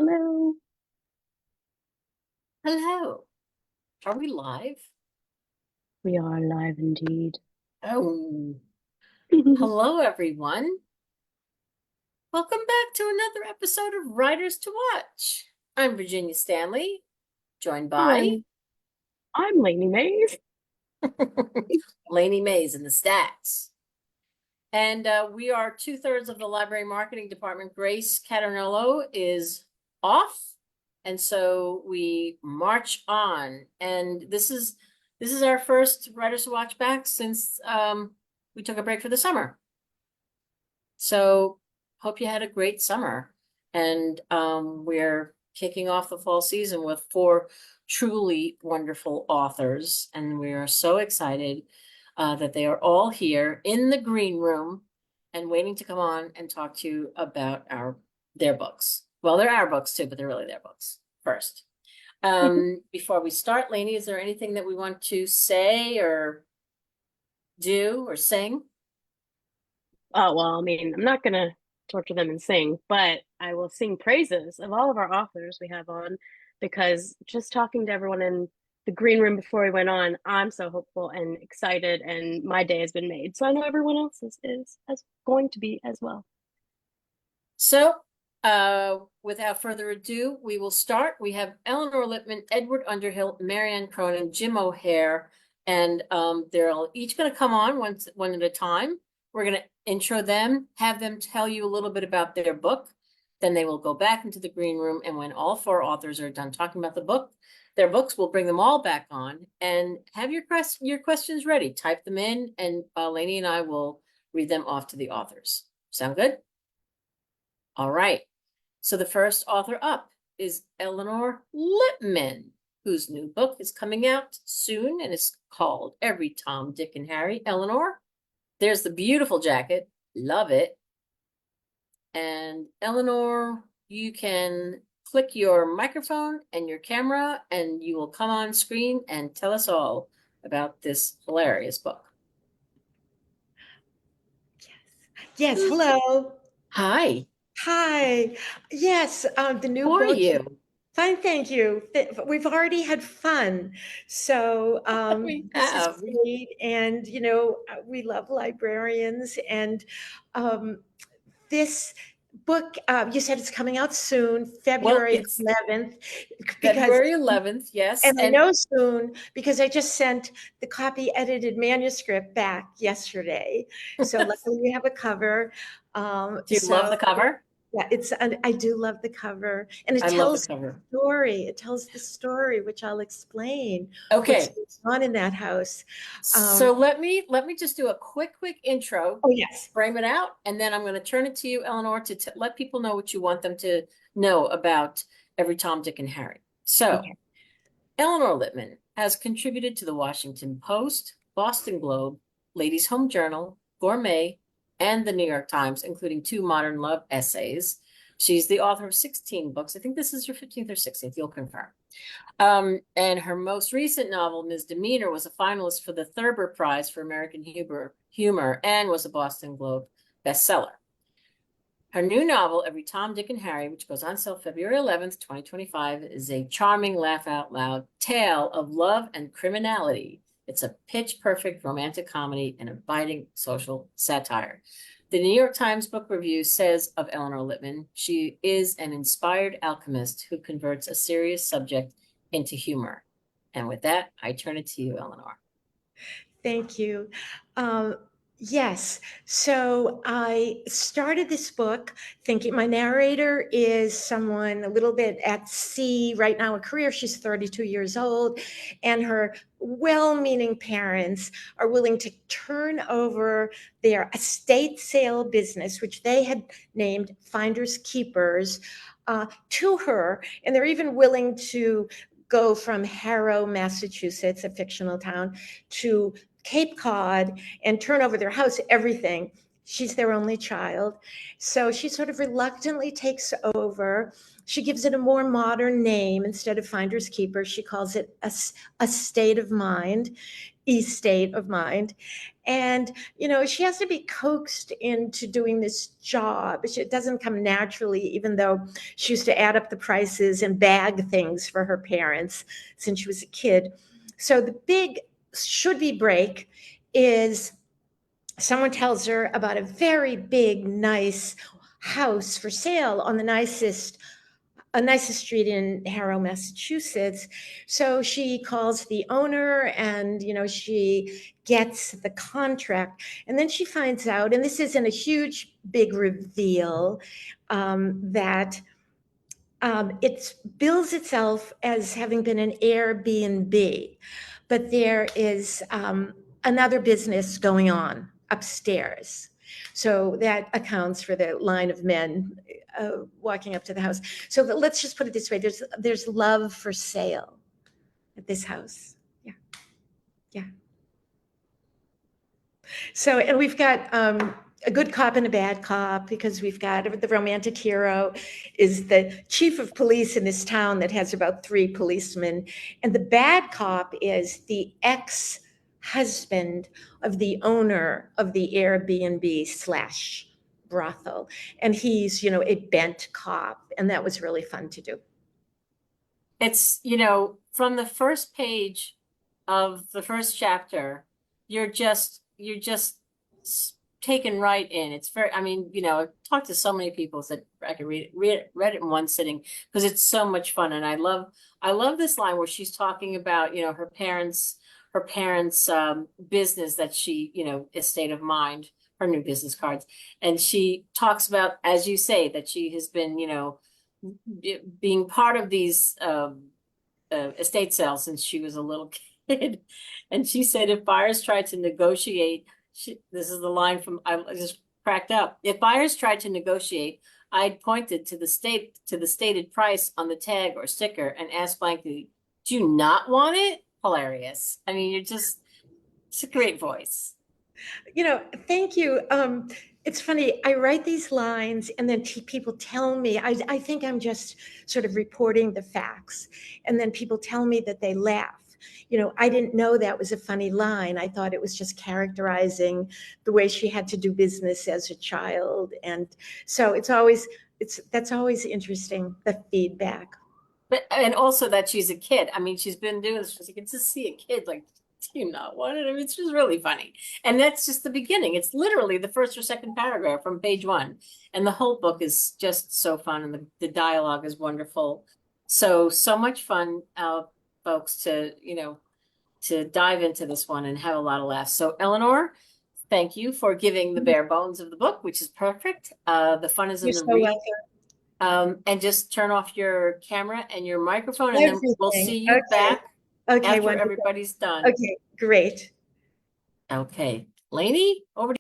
Hello. Hello. Are we live? We are live indeed. Oh, hello, everyone. Welcome back to another episode of Writers to Watch. I'm Virginia Stanley, joined by Hi, I'm Lainey Mays. Lainey Mays in the stats. And we are two-thirds of the library marketing department. Grace Caternello is off. And so we march on. And this is our first Writers to Watch back since we took a break for the summer. So hope you had a great summer. And we're kicking off the fall season with four truly wonderful authors. And we are so excited that they are all here in the green room and waiting to come on and talk to you about their books. Well, they're our books too, but they're really their books first. Before we start, Lainey, is there anything that we want to say or do or sing? Oh, well, I'm not gonna torture them and sing, but I will sing praises of all of our authors we have on because just talking to everyone in the green room before we went on, I'm so hopeful and excited, and my day has been made. So I know everyone else is as going to be as well. So, without further ado, we will start. We have Elinor Lipman, Edward Underhill, Marianne Cronin, Jim O'Hare, and they're all each going to come on one at a time. We're going to intro them, have them tell you a little bit about their book. Then they will go back into the green room, and when all four authors are done talking about their books, we'll bring them all back on and have your questions ready. Type them in, and Lainey and I will read them off to the authors. Sound good? All right. So the first author up is Elinor Lipman, whose new book is coming out soon and it's called Every Tom, Dick, and Harry. Elinor, there's the beautiful jacket. Love it. And Elinor, you can click your microphone and your camera and you will come on screen and tell us all about this hilarious book. Yes, hello. Hi. Hi. Yes, the new How are book. you? Fine, thank you. We've already had fun. So We this is have. great. And, we love librarians. And um, this book, you said it's coming out soon, Well, February it's 11th, because February 11th, yes. and I know soon because I just sent the copy edited manuscript back yesterday. So luckily we have a cover. Do you love the cover? Yeah, I do love the cover, and it I love the tells cover. the story. It tells the story, which I'll explain what's Okay, going on in that house. so let me just do a quick intro, Oh yes. frame it out, and then I'm going to turn it to you, Elinor, to let people know what you want them to know about Every Tom, Dick, and Harry. So, Okay. Elinor Lipman has contributed to the Washington Post, Boston Globe, Ladies' Home Journal, Gourmet, and the New York Times, including 2 modern love essays. She's the author of 16 books. I think this is your 15th or 16th. You'll confirm. And her most recent novel, Ms. Demeanor, was a finalist for the Thurber Prize for American Humor and was a Boston Globe bestseller. Her new novel, Every Tom, Dick, and Harry, which goes on sale February 11th, 2025, is a charming laugh-out-loud tale of love and criminality. It's a pitch-perfect romantic comedy and a biting social satire. The New York Times Book Review says of Elinor Lipman, she is an inspired alchemist who converts a serious subject into humor. And with that, I turn it to you, Elinor. Thank you. Yes. So I started this book thinking my narrator is someone a little bit at sea right now in career. She's 32 years old, and her well-meaning parents are willing to turn over their estate sale business, which they had named Finders Keepers, to her. And they're even willing to go from Harrow, Massachusetts, a fictional town, to Cape Cod and turn over their house, everything. She's their only child. So she sort of reluctantly takes over. She gives it a more modern name instead of Finders Keepers. She calls it a state of mind, estate of mind. And, she has to be coaxed into doing this job. It doesn't come naturally, even though she used to add up the prices and bag things for her parents since she was a kid. So the big should-be break is someone tells her about a very big, nice house for sale on the nicest street in Harrow, Massachusetts. So she calls the owner and, she gets the contract. And then she finds out, and this isn't a huge, big reveal, that it bills itself as having been an Airbnb, but there is another business going on upstairs. So that accounts for the line of men walking up to the house. So let's just put it this way: there's love for sale at this house. Yeah, yeah. So, and we've got a good cop and a bad cop, because we've got the romantic hero is the chief of police in this town that has about 3 policemen. And the bad cop is the ex-husband of the owner of the Airbnb slash brothel. And he's, a bent cop. And that was really fun to do. It's, from the first page of the first chapter, you're just taken right in. It's very, I've talked to so many people that I could read it in one sitting because it's so much fun. And I love this line where she's talking about, her parents' business that she, estate of mind, her new business cards. And she talks about, as you say, that she has been, being part of these estate sales since she was a little kid. And she said, if buyers tried to negotiate, this is the line from, I just cracked up. If buyers tried to negotiate, I'd pointed to the stated price on the tag or sticker and asked blankly, do you not want it? Hilarious. I mean, it's a great voice. Thank you. It's funny, I write these lines and then people tell me, I think I'm just sort of reporting the facts. And then people tell me that they laugh. I didn't know that was a funny line. I thought it was just characterizing the way she had to do business as a child. And so that's always interesting, the feedback. And also that she's a kid. I mean, she's been doing this. You can just see a kid like, do you not want it? I mean, it's just really funny. And that's just the beginning. It's literally the first or second paragraph from page 1. And the whole book is just so fun. And the dialogue is wonderful. So much fun, folks, to dive into this one and have a lot of laughs. So Elinor, thank you for giving the bare bones of the book, which is perfect. The fun is in the read. And just turn off your camera and your microphone, and then we'll see you back after wonderful. Everybody's done. Okay, great. Okay, Lainey, over to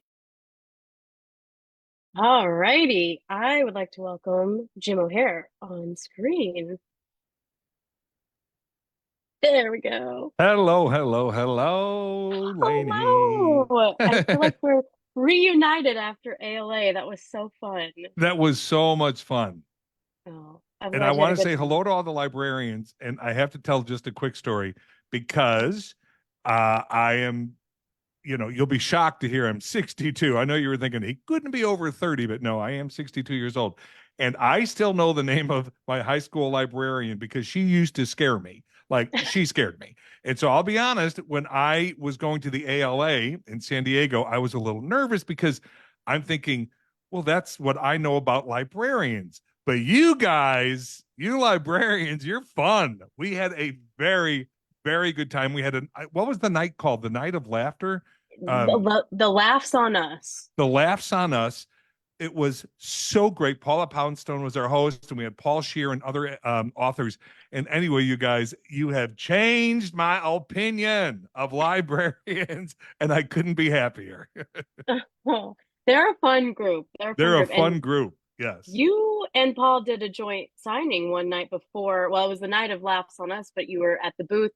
you. All righty. I would like to welcome Jim O'Hare on screen. There we go. Hello, Lainey. Hello. I feel like we're reunited after ALA. That was so fun. That was so much fun. Oh, and I want to say hello to all the librarians. And I have to tell just a quick story because I am, you'll be shocked to hear I'm 62. I know you were thinking he couldn't be over 30, but no, I am 62 years old. And I still know the name of my high school librarian because she used to scare me. Like she scared me. And so I'll be honest, when I was going to the ALA in San Diego, I was a little nervous because I'm thinking, well, that's what I know about librarians. But you guys, you librarians, you're fun. We had a very, very good time. We had what was the night called? The Night of Laughter? The Laughs on Us. The Laughs on Us. It was so great. Paula Poundstone was our host, and we had Paul Scheer and other authors. And anyway, you guys, you have changed my opinion of librarians, and I couldn't be happier. They're a fun group. They're a fun group. Yes. You and Paul did a joint signing one night before. Well, it was the Night of Laughs on Us, but you were at the booth.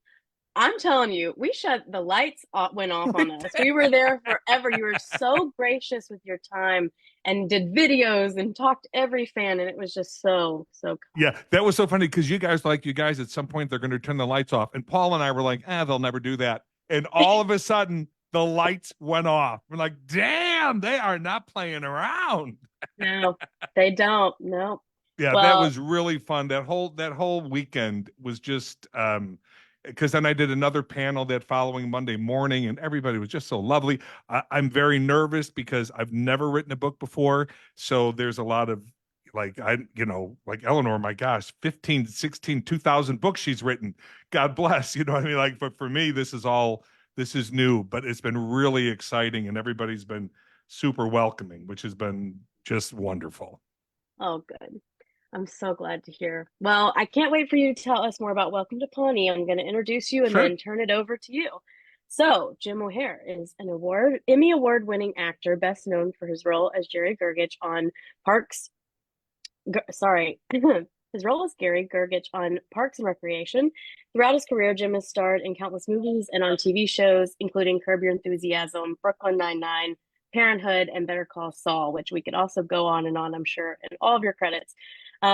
I'm telling you, the lights went off on us. We were there forever. You were so gracious with your time and did videos and talked to every fan. And it was just so cool. Yeah, that was so funny because you guys at some point, they're going to turn the lights off. And Paul and I were like, they'll never do that. And all of a sudden, the lights went off. We're like, damn, they are not playing around. No, they don't. No. Yeah, that Well, was really fun. That whole weekend was just because then I did another panel that following Monday morning, and everybody was just so lovely. I'm very nervous because I've never written a book before, so there's a lot of like like Eleanor, my gosh, 15, 16, 2,000 books she's written. God bless, you know what I mean? Like, but for me, this is new, but it's been really exciting, and everybody's been super welcoming, which has been just wonderful. oh, good. I'm so glad to hear. Well, I can't wait for you to tell us more about Welcome to Pawnee. I'm going to introduce you and Sure. then turn it over to you. So, Jim O'Heir is an Emmy award-winning actor, best known for his role as Jerry Gergich on Parks. Sorry, his role as Gary Gergich on Parks and Recreation. Throughout his career, Jim has starred in countless movies and on TV shows, including Curb Your Enthusiasm, Brooklyn Nine-Nine, Parenthood, and Better Call Saul, which we could also go on and on, I'm sure, in all of your credits.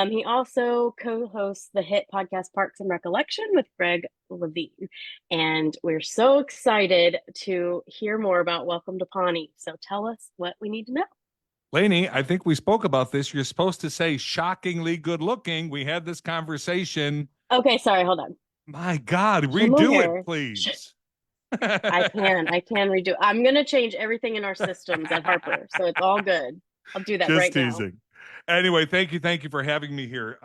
He also co-hosts the hit podcast Parks and Recollection with Greg Levine. And we're so excited to hear more about Welcome to Pawnee. So tell us what we need to know. Lainey, I think we spoke about this. You're supposed to say shockingly good looking. We had this conversation. Okay, sorry, hold on. My God, Jim redo it, O'Heir. please. I can redo. I'm gonna change everything in our systems at Harper, so it's all good. I'll do that Just right now. teasing. Anyway, thank you for having me here.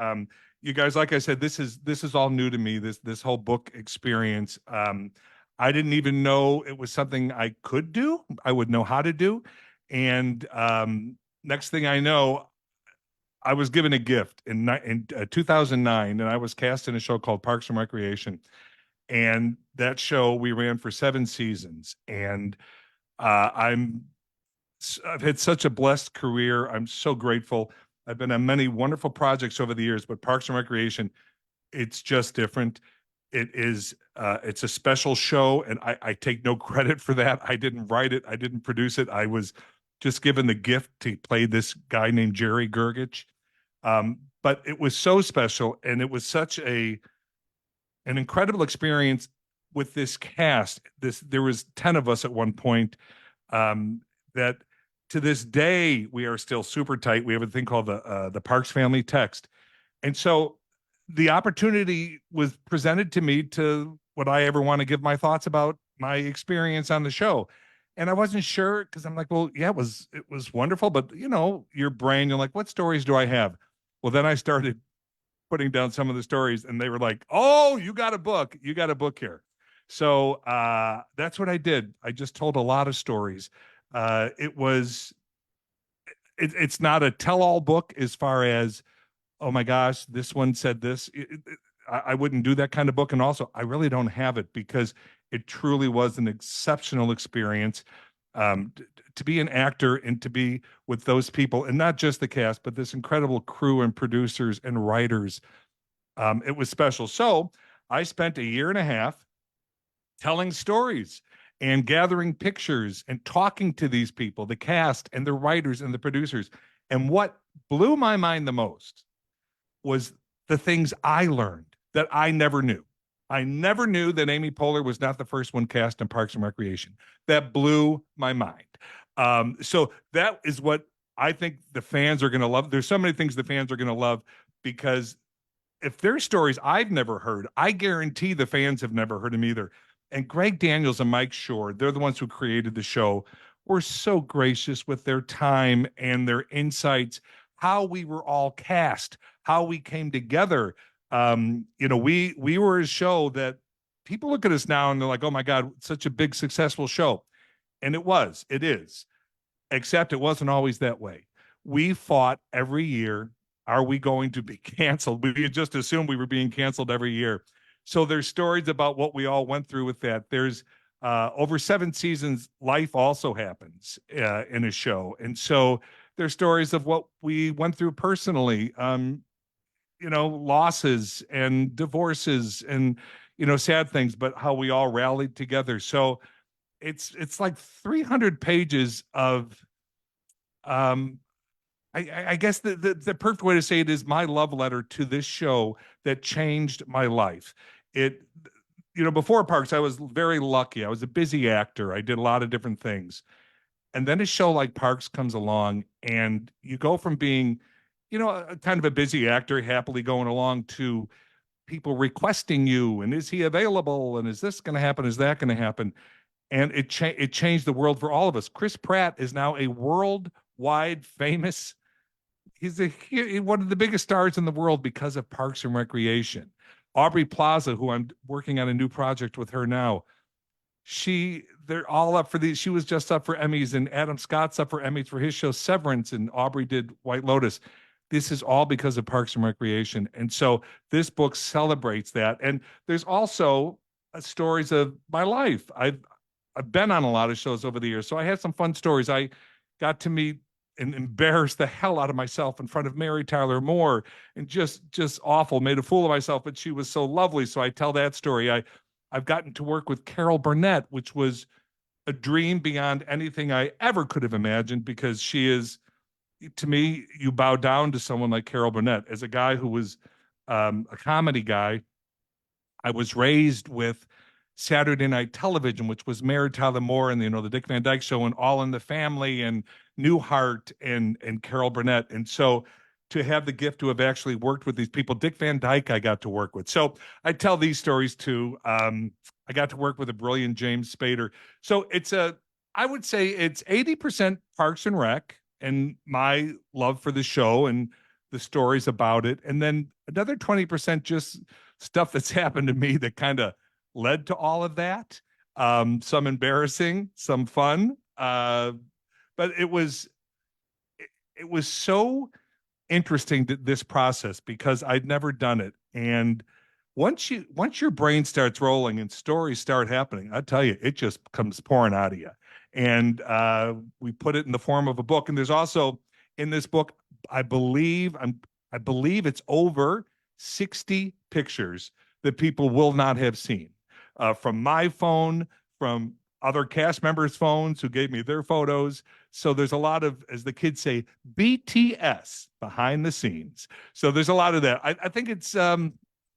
You guys, like I said, this is all new to me. This whole book experience. I didn't even know it was something I could do. I would know how to do. And next thing I know, I was given a gift in 2009, and I was cast in a show called Parks and Recreation. And that show we ran for 7 seasons, and I've had such a blessed career. I'm so grateful. I've been on many wonderful projects over the years, but Parks and Recreation, it's just different. It's a special show, and I take no credit for that. I didn't write it. I didn't produce it. I was just given the gift to play this guy named Jerry Gergich. But it was so special, and it was such an incredible experience with this cast. There was 10 of us at one point, that to this day we are still super tight. We have a thing called the Parks Family Text. And so the opportunity was presented to me to would I ever want to give my thoughts about my experience on the show. And I wasn't sure because I'm like, well, yeah, it was wonderful, but your brain, you're like, what stories do I have? Well, then I started putting down some of the stories, and they were like, oh, you got a book. You got a book here. So that's what I did. I just told a lot of stories. It's not a tell-all book as far as, oh my gosh, this one said this. I wouldn't do that kind of book. And also, I really don't have it because it truly was an exceptional experience, to be an actor and to be with those people, and not just the cast, but this incredible crew and producers and writers. It was special. So I spent a year and a half telling stories and gathering pictures and talking to these people, the cast and the writers and the producers. And what blew my mind the most was the things I learned that I never knew. I never knew that Amy Poehler was not the first one cast in Parks and Recreation. That blew my mind. So that is what I think the fans are going to love. There's so many things the fans are going to love, because if there's stories I've never heard, I guarantee the fans have never heard them either. And Greg Daniels and Mike Shore, they're the ones who created the show, were so gracious with their time and their insights, how we were all cast, how we came together. We were a show that people look at us now and they're like, oh my God, such a big, successful show. And it is, except it wasn't always that way. We fought every year. Are we going to be canceled? We just assumed we were being canceled every year. So there's stories about what we all went through with that. There's over 7 seasons, life also happens in a show. And so there's stories of what we went through personally, losses and divorces and, sad things, but how we all rallied together. So it's like 300 pages of, I guess the perfect way to say it is my love letter to this show that changed my life. before Parks, I was very lucky. I was a busy actor. I did a lot of different things. And then a show like Parks comes along, and you go from being, a kind of a busy actor, happily going along, to people requesting you, and is he available? And is this going to happen? Is that going to happen? And it changed the world for all of us. Chris Pratt is now a worldwide famous. He's one of the biggest stars in the world because of Parks and Recreation. Aubrey Plaza, who I'm working on a new project with her now, they're all up for these. She was just up for Emmys, and Adam Scott's up for Emmys for his show Severance, and Aubrey did White Lotus. This is all because of Parks and Recreation. And so this book celebrates that. And there's also stories of my life. I've been on a lot of shows over the years, so I had some fun stories. I got to meet and embarrass the hell out of myself in front of Mary Tyler Moore, and just awful, made a fool of myself, but she was so lovely. So I tell that story. I've gotten to work with Carol Burnett, which was a dream beyond anything I ever could have imagined, because she is, to me, you bow down to someone like Carol Burnett. As a guy who was a comedy guy, I was raised with Saturday Night Television, which was Mary Tyler Moore and the Dick Van Dyke Show and All in the Family and Newhart and Carol Burnett. And so to have the gift to have actually worked with these people, Dick Van Dyke, I got to work with. So I tell these stories too. I got to work with a brilliant James Spader. So I would say it's 80% Parks and Rec and my love for the show and the stories about it. And then another 20% just stuff that's happened to me that kind of led to all of that. Some embarrassing, some fun. But it was so interesting, this process, because I'd never done it. And once your brain starts rolling and stories start happening, I tell you, it just comes pouring out of you. And we put it in the form of a book. And there's also in this book, I believe it's over 60 pictures that people will not have seen, from my phone, from other cast members' phones who gave me their photos. So there's a lot of, as the kids say, BTS, behind the scenes. So there's a lot of that. I think it's, I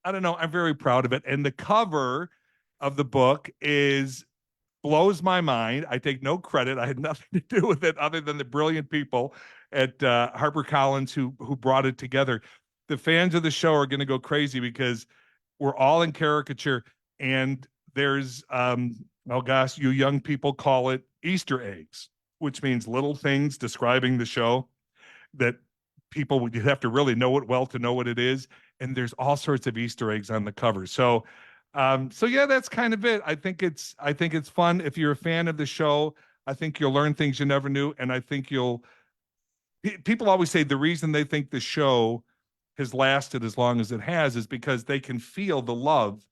don't know, I'm very proud of it. And the cover of the book blows my mind. I take no credit. I had nothing to do with it other than the brilliant people at HarperCollins who brought it together. The fans of the show are going to go crazy because we're all in caricature, and there's, oh gosh, you young people call it Easter eggs, which means little things describing the show that people would have to really know it well to know what it is. And there's all sorts of Easter eggs on the cover. So yeah, that's kind of it. I think it's fun. If you're a fan of the show, I think you'll learn things you never knew. And I think people always say the reason they think the show has lasted as long as it has is because they can feel the love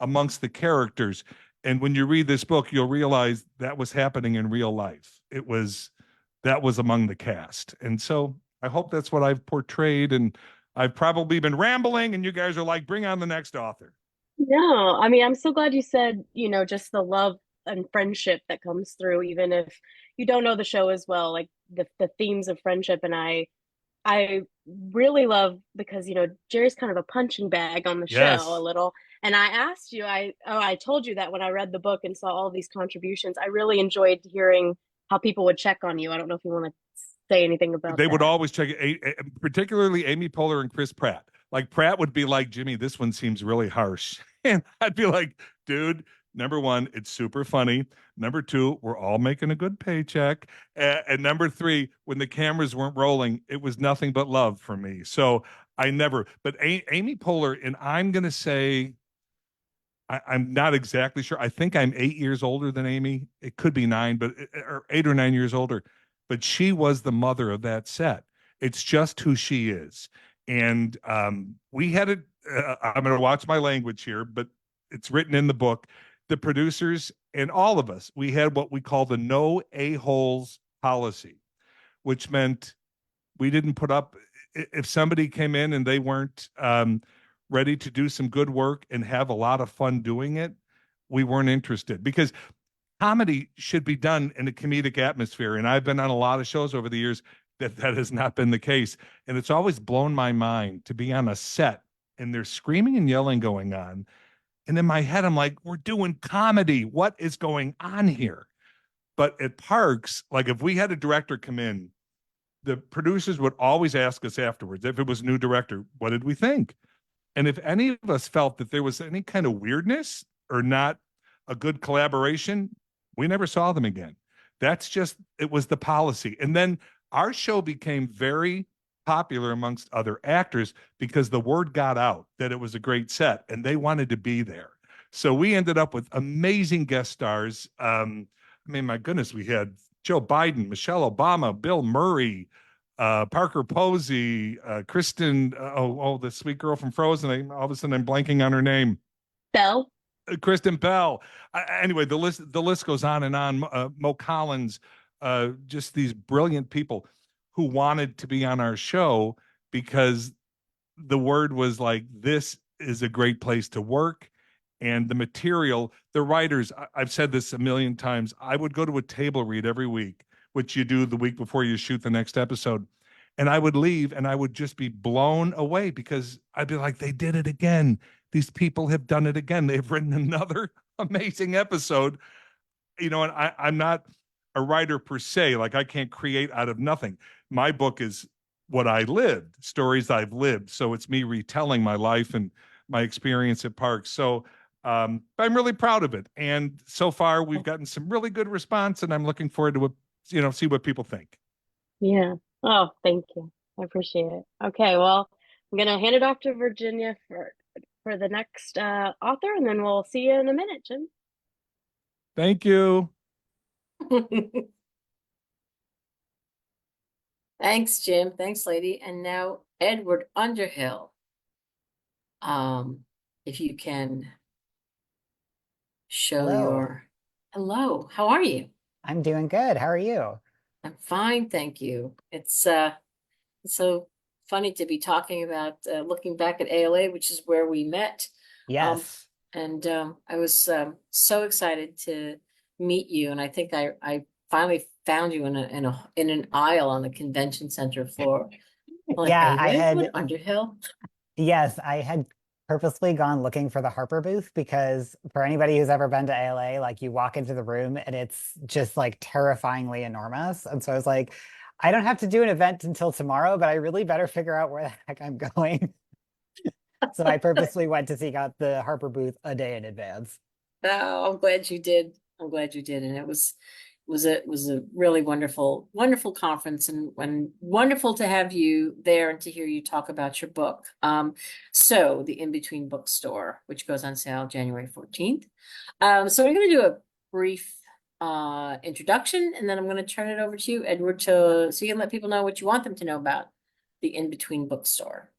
amongst the characters. And when you read this book, you'll realize that was happening in real life. That was among the cast. And so I hope that's what I've portrayed. And I've probably been rambling, and you guys are like, bring on the next author. No, I mean, I'm so glad you said, just the love and friendship that comes through, even if you don't know the show as well, like the themes of friendship. And I really love, because Jerry's kind of a punching bag on the Yes. show a little. And I asked you, I told you that when I read the book and saw all these contributions, I really enjoyed hearing how people would check on you. I don't know if you want to say anything about They that. would always check it, particularly Amy Poehler and Chris Pratt. Like Pratt would be like, Jimmy, this one seems really harsh. And I'd be like, dude, number one, it's super funny. Number two, we're all making a good paycheck. And number three, when the cameras weren't rolling, it was nothing but love for me. So but Amy Poehler, and I'm going to say, I'm not exactly sure. I think I'm 8 years older than Amy. It could be 9, or 8 or 9 years older. But she was the mother of that set. It's just who she is. And we had it. I'm going to watch my language here, but it's written in the book. The producers and all of us, we had what we call the no a-holes policy, which meant we didn't put up, if somebody came in and they weren't ready to do some good work and have a lot of fun doing it, we weren't interested, because comedy should be done in a comedic atmosphere. And I've been on a lot of shows over the years that has not been the case. And it's always blown my mind to be on a set and there's screaming and yelling going on. And in my head, I'm like, we're doing comedy. What is going on here? But at Parks, like if we had a director come in, the producers would always ask us afterwards, if it was a new director, what did we think? And if any of us felt that there was any kind of weirdness or not a good collaboration, we never saw them again. That's just, it was the policy. And then our show became very popular amongst other actors because the word got out that it was a great set and they wanted to be there. So we ended up with amazing guest stars. I mean, my goodness, we had Joe Biden, Michelle Obama, Bill Murray, Parker Posey, Kristen, the sweet girl from Frozen. All of a sudden, I'm blanking on her name. Belle. Kristen Bell. Anyway, the list goes on and on. Mo Collins, just these brilliant people who wanted to be on our show because the word was like, this is a great place to work. And the material, the writers, I've said this a million times, I would go to a table read every week, which you do the week before you shoot the next episode. And I would leave and I would just be blown away because I'd be like, they did it again. These people have done it again. They've written another amazing episode. And I'm not a writer per se. Like I can't create out of nothing. My book is what I lived, stories I've lived. So it's me retelling my life and my experience at Parks. So I'm really proud of it. And so far we've gotten some really good response and I'm looking forward to, see what people think. Yeah. Oh, thank you. I appreciate it. Okay, well, I'm gonna hand it off to Virginia for the next author, and then we'll see you in a minute, Jim. Thank you. Thanks, Jim. Thanks, lady. And now Edward Underhill. If you can show Hello. hello, how are you? I'm doing good. How are you? I'm fine, thank you. It's so funny to be talking about looking back at ALA, which is where we met. Yes. And I was so excited to meet you, and I think I finally found you in an aisle on the convention center floor. Like, Yeah, are you Edward Underhill? yes, I had purposely gone looking for the Harper booth because for anybody who's ever been to ALA, like you walk into the room and it's just like terrifyingly enormous. And so I was like, I don't have to do an event until tomorrow, but I really better figure out where the heck I'm going. So I purposely went to seek out the Harper booth a day in advance. Oh, I'm glad you did. I'm glad you did. And it was a really wonderful conference and wonderful to have you there and to hear you talk about your book. So the In Between Bookstore, which goes on sale January 14th. So we're going to do a brief introduction, and then I'm going to turn it over to you, Edward, so you can let people know what you want them to know about the In Between Bookstore.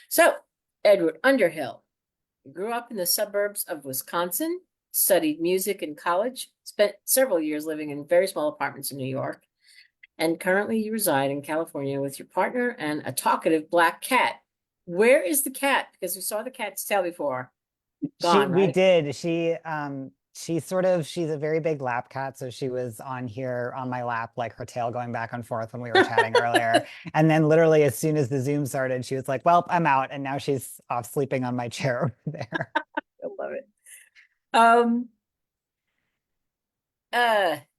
So Edward Underhill grew up in the suburbs of Wisconsin, studied music in college, spent several years living in very small apartments in New York, and currently you reside in California with your partner and a talkative black cat. Where is the cat? Because we saw the cat's tail before. Gone, We right? did. She's a very big lap cat. So she was on here on my lap, like her tail going back and forth when we were chatting earlier. And then literally as soon as the Zoom started, she was like, well, I'm out. And now she's off sleeping on my chair over there. I love it.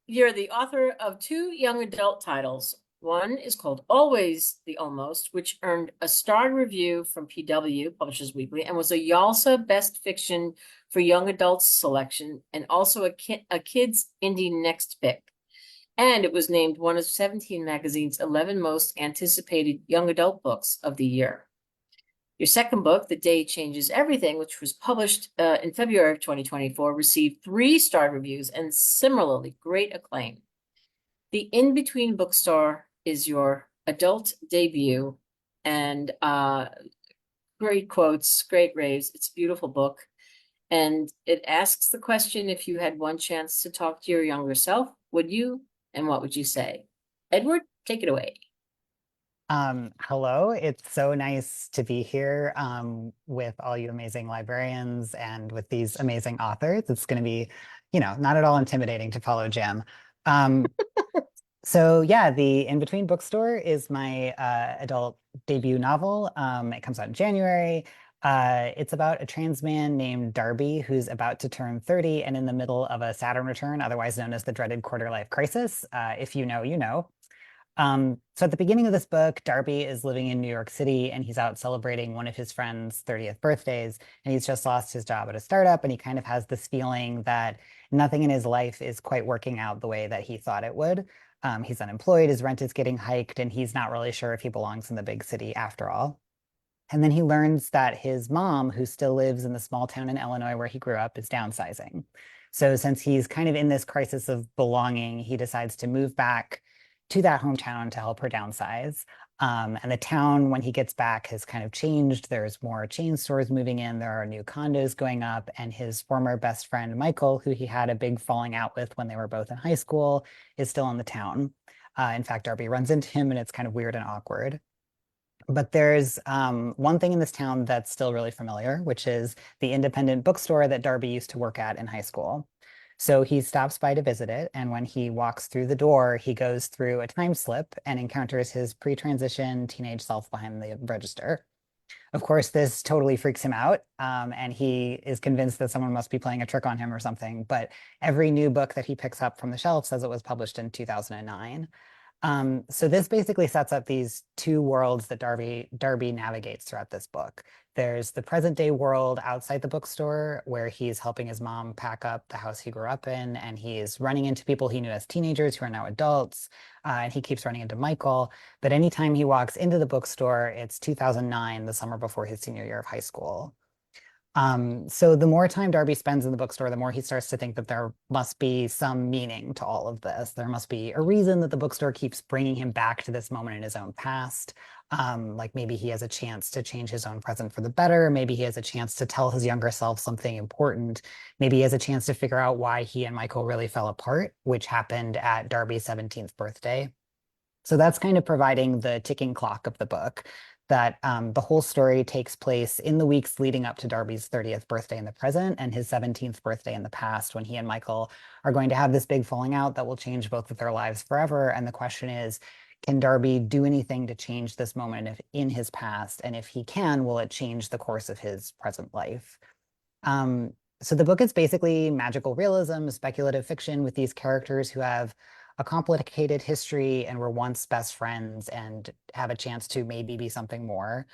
You're the author of 2 young adult titles. One is called Always the Almost, which earned a starred review from PW, Publishers Weekly, and was a YALSA Best Fiction for Young Adults selection, and also a Kids Indie Next Pick. And it was named one of 17 Magazine's 11 most anticipated young adult books of the year. Your second book, The Day Changes Everything, which was published in February of 2024, received 3 starred reviews and similarly great acclaim. The In Between Bookstore is your adult debut, and great quotes, great raves. It's a beautiful book. And it asks the question, if you had one chance to talk to your younger self, would you? And what would you say? Edward, take it away. Hello, it's so nice to be here with all you amazing librarians and with these amazing authors. It's going to be, not at all intimidating to follow Jim. So yeah, the In Between Bookstore is my adult debut novel. It comes out in January. It's about a trans man named Darby who's about to turn 30 and in the middle of a Saturn return, otherwise known as the dreaded quarter life crisis. If you know, you know. So at the beginning of this book, Darby is living in New York City and he's out celebrating one of his friend's 30th birthdays. And he's just lost his job at a startup. And he kind of has this feeling that nothing in his life is quite working out the way that he thought it would. He's unemployed, his rent is getting hiked, and he's not really sure if he belongs in the big city after all. And then he learns that his mom, who still lives in the small town in Illinois where he grew up, is downsizing. So since he's kind of in this crisis of belonging, he decides to move back to that hometown to help her downsize. And the town, when he gets back, has kind of changed. There's more chain stores moving in. There are new condos going up. And his former best friend, Michael, who he had a big falling out with when they were both in high school, is still in the town. In fact, Darby runs into him and it's kind of weird and awkward. But there's one thing in this town that's still really familiar, which is the independent bookstore that Darby used to work at in high school. So he stops by to visit it, and when he walks through the door, he goes through a time slip and encounters his pre-transition teenage self behind the register. Of course, this totally freaks him out, and he is convinced that someone must be playing a trick on him or something. But every new book that he picks up from the shelf says it was published in 2009. So this basically sets up these two worlds that Darby navigates throughout this book. There's the present day world outside the bookstore where he's helping his mom pack up the house he grew up in, and he's running into people he knew as teenagers who are now adults, and he keeps running into Michael. But anytime he walks into the bookstore, it's 2009, the summer before his senior year of high school. So the more time Darby spends in the bookstore, the more he starts to think that there must be some meaning to all of this. There must be a reason that the bookstore keeps bringing him back to this moment in his own past. Like maybe he has a chance to change his own present for the better. Maybe he has a chance to tell his younger self something important. Maybe he has a chance to figure out why he and Michael really fell apart, which happened at Darby's 17th birthday. So that's kind of providing the ticking clock of the book, that the whole story takes place in the weeks leading up to Darby's 30th birthday in the present and his 17th birthday in the past, when he and Michael are going to have this big falling out that will change both of their lives forever. And the question is, can Darby do anything to change this moment in his past? And if he can, will it change the course of his present life? So the book is basically magical realism, speculative fiction with these characters who have a complicated history and were once best friends and have a chance to maybe be something more.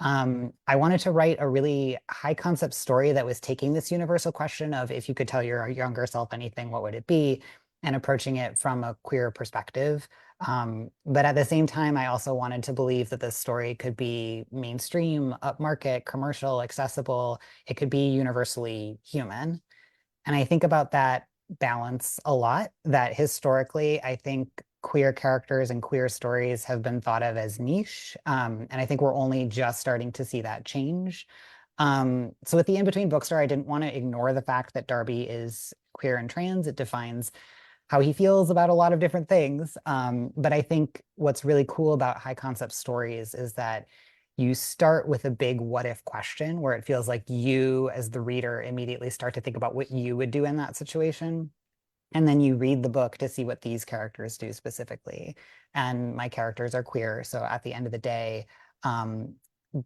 I wanted to write a really high concept story that was taking this universal question of if you could tell your younger self anything, what would it be? And approaching it from a queer perspective. But at the same time, I also wanted to believe that this story could be mainstream, upmarket, commercial, accessible. It could be universally human. And I think about that balance a lot, that historically, I think queer characters and queer stories have been thought of as niche. And I think we're only just starting to see that change. So with the In-Between Bookstore, I didn't want to ignore the fact that Darby is queer and trans. It defines how he feels about a lot of different things. But I think what's really cool about high concept stories is that you start with a big what if question where it feels like you as the reader immediately start to think about what you would do in that situation. And then you read the book to see what these characters do specifically. And my characters are queer. So at the end of the day,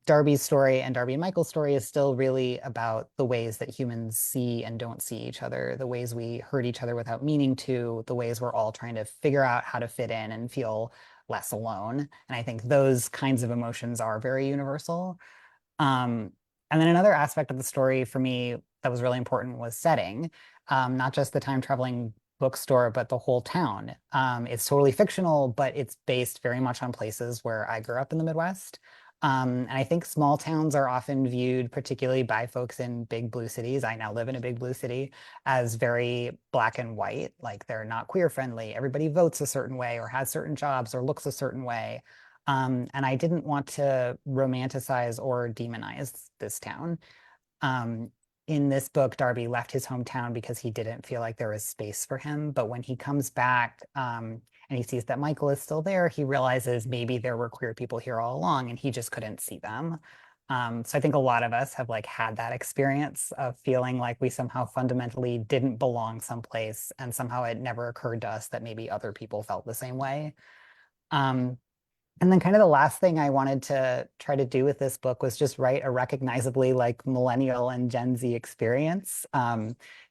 Darby's story and Darby and Michael's story is still really about the ways that humans see and don't see each other, the ways we hurt each other without meaning to, the ways we're all trying to figure out how to fit in and feel less alone. And I think those kinds of emotions are very universal. And then another aspect of the story for me that was really important was setting, not just the time traveling bookstore, but the whole town. It's totally fictional, but it's based very much on places where I grew up in the Midwest. And I think small towns are often viewed, particularly by folks in big blue cities. I now live in a big blue city, as very black and white, like they're not queer friendly. Everybody votes a certain way or has certain jobs or looks a certain way. And I didn't want to romanticize or demonize this town. In this book, Darby left his hometown because he didn't feel like there was space for him. But when he comes back and he sees that Michael is still there, he realizes maybe there were queer people here all along and he just couldn't see them. So I think a lot of us have like had that experience of feeling like we somehow fundamentally didn't belong someplace, and somehow it never occurred to us that maybe other people felt the same way. And then kind of the last thing I wanted to try to do with this book was just write a recognizably like millennial and Gen Z experience.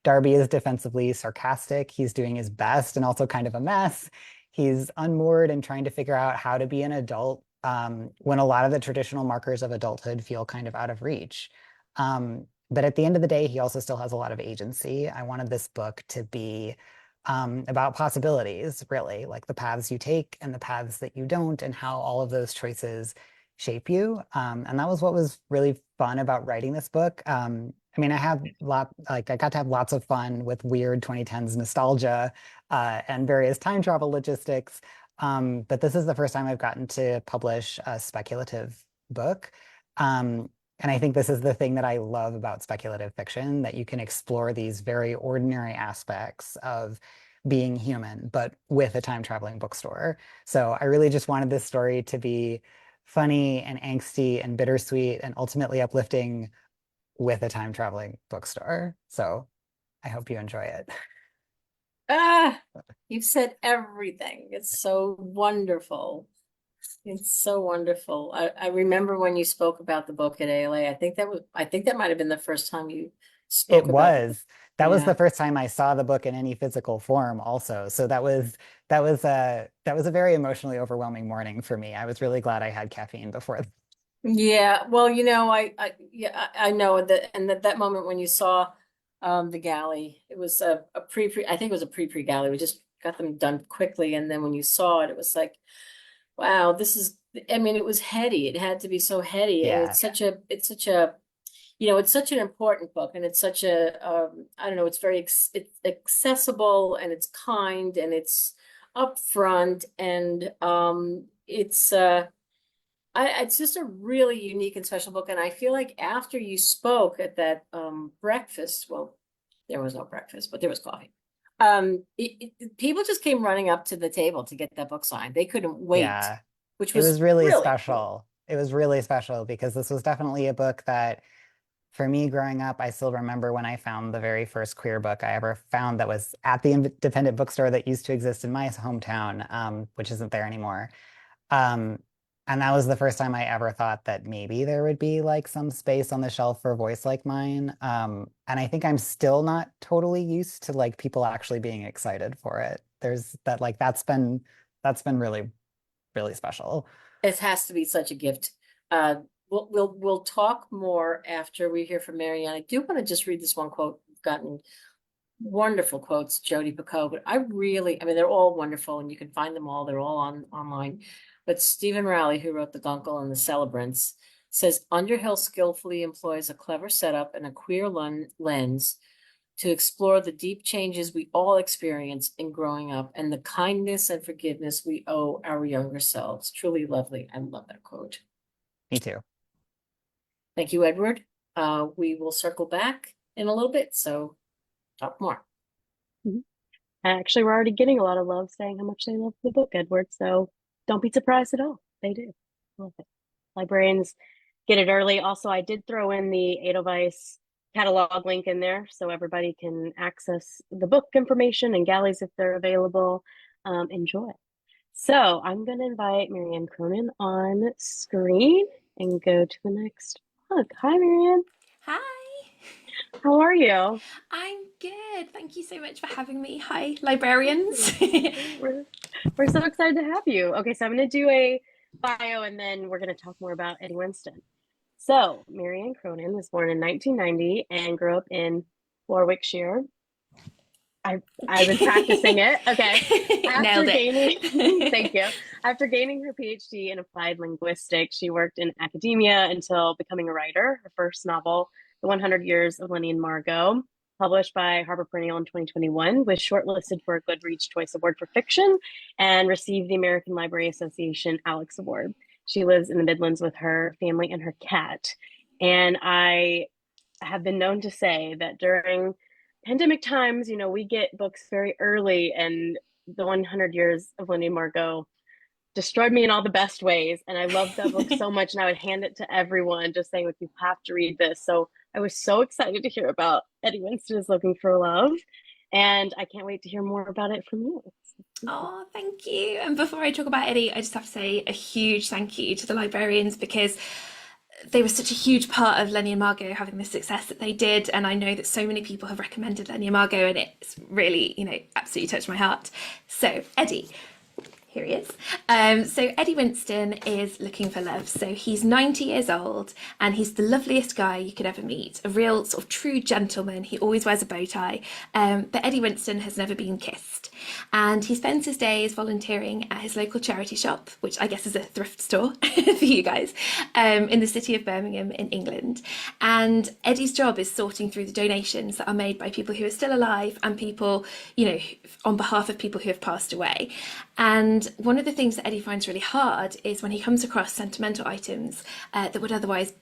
Darby is defensively sarcastic. He's doing his best and also kind of a mess. He's unmoored and trying to figure out how to be an adult when a lot of the traditional markers of adulthood feel kind of out of reach. But at the end of the day, he also still has a lot of agency. I wanted this book to be about possibilities, really, like the paths you take and the paths that you don't, and how all of those choices shape you. And that was what was really fun about writing this book. I mean, I got to have lots of fun with weird 2010s nostalgia and various time travel logistics. But this is the first time I've gotten to publish a speculative book. And I think this is the thing that I love about speculative fiction, that you can explore these very ordinary aspects of being human, but with a time traveling bookstore. So I really just wanted this story to be funny and angsty and bittersweet and ultimately uplifting with a time traveling bookstore. So I hope you enjoy it. Ah, you've said everything. It's so wonderful. It's so wonderful. I remember when you spoke about the book at ALA. I think that might have been the first time you spoke It about the book. was. That was Yeah. the first time I saw the book in any physical form also. So that was a very emotionally overwhelming morning for me. I was really glad I had caffeine before. Yeah, well, I know that, and that moment when you saw the galley, it was a I think it was a pre galley. We just got them done quickly, and then when you saw it, it was like, wow, this is, I mean, it was heady. It had to be so heady, and Yeah. it's such a, it's such an important book, and it's such a, I don't know, it's it's accessible, and it's kind, and it's upfront, and it's just a really unique and special book. And I feel like after you spoke at that breakfast, well, there was no breakfast, but there was coffee. People just came running up to the table to get that book signed. They couldn't wait, Yeah. which It was was really really cool. special. It was really special because this was definitely a book that, for me growing up, I still remember when I found the very first queer book I ever found that was at the independent bookstore that used to exist in my hometown, which isn't there anymore. Um, and that was the first time I ever thought that maybe there would be like some space on the shelf for a voice like mine. And I think I'm still not totally used to like people actually being excited for it. There's that like that's been really, really special. It has to be such a gift. We'll talk more after we hear from Marianne. I do want to just read this one quote. We've gotten wonderful quotes, Jodi Picoult, but I mean, they're all wonderful, and you can find them all. They're all online. But Stephen Rowley, who wrote The Guncle and The Celebrants, says Underhill skillfully employs a clever setup and a queer lens to explore the deep changes we all experience in growing up and the kindness and forgiveness we owe our younger selves. Truly lovely. I love that quote. Me too. Thank you, Edward. We will circle back in a little bit, so talk more. Actually, we're already getting a lot of love saying how much they love the book, Edward. So don't be surprised at all. They do. Love it. Librarians get it early. Also, I did throw in the Edelweiss catalog link in there so everybody can access the book information and galleys if they're available. Enjoy. So I'm going to invite Marianne Cronin on screen and go to the next book. Hi, Marianne. Hi, How are you? I'm good. Thank you so much for having me. Hi, librarians. We're so excited to have you. Okay, so I'm going to do a bio and then we're going to talk more about Eddie Winston. So, Marianne Cronin was born in 1990 and grew up in Warwickshire. I've been practicing it. Okay. Nailed it. Thank you. After gaining her PhD in applied linguistics, she worked in academia until becoming a writer. Her first novel, The 100 Years of Lenny and Margot, published by Harper Perennial in 2021, was shortlisted for a Goodreads Choice Award for Fiction and received the American Library Association Alex Award. She lives in the Midlands with her family and her cat. And I have been known to say that during pandemic times, we get books very early, and The 100 Years of Lenny and Margot destroyed me in all the best ways. And I loved that book so much, and I would hand it to everyone just saying, like, you have to read this. So I was so excited to hear about Eddie Winston is Looking for Love, and I can't wait to hear more about it from you. Oh, thank you. And before I talk about Eddie, I just have to say a huge thank you to the librarians because they were such a huge part of Lenny and Margot having the success that they did. And I know that so many people have recommended Lenny and Margot, and it's really, absolutely touched my heart. So, Eddie, here he is. So Eddie Winston is looking for love. So he's 90 years old and he's the loveliest guy you could ever meet. A real sort of true gentleman. He always wears a bow tie. But Eddie Winston has never been kissed. And he spends his days volunteering at his local charity shop, which I guess is a thrift store for you guys, in the city of Birmingham in England. And Eddie's job is sorting through the donations that are made by people who are still alive and people, on behalf of people who have passed away. And one of the things that Eddie finds really hard is when he comes across sentimental items that would otherwise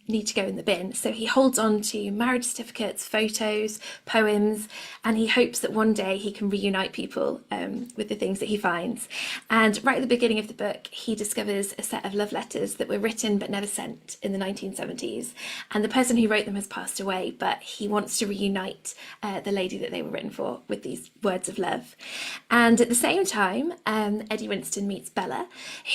need to go in the bin. So he holds on to marriage certificates, photos, poems, and he hopes that one day he can reunite people with the things that he finds. And right at the beginning of the book, he discovers a set of love letters that were written but never sent in the 1970s. And the person who wrote them has passed away, but he wants to reunite the lady that they were written for with these words of love. And at the same time, Eddie Winston meets Bella,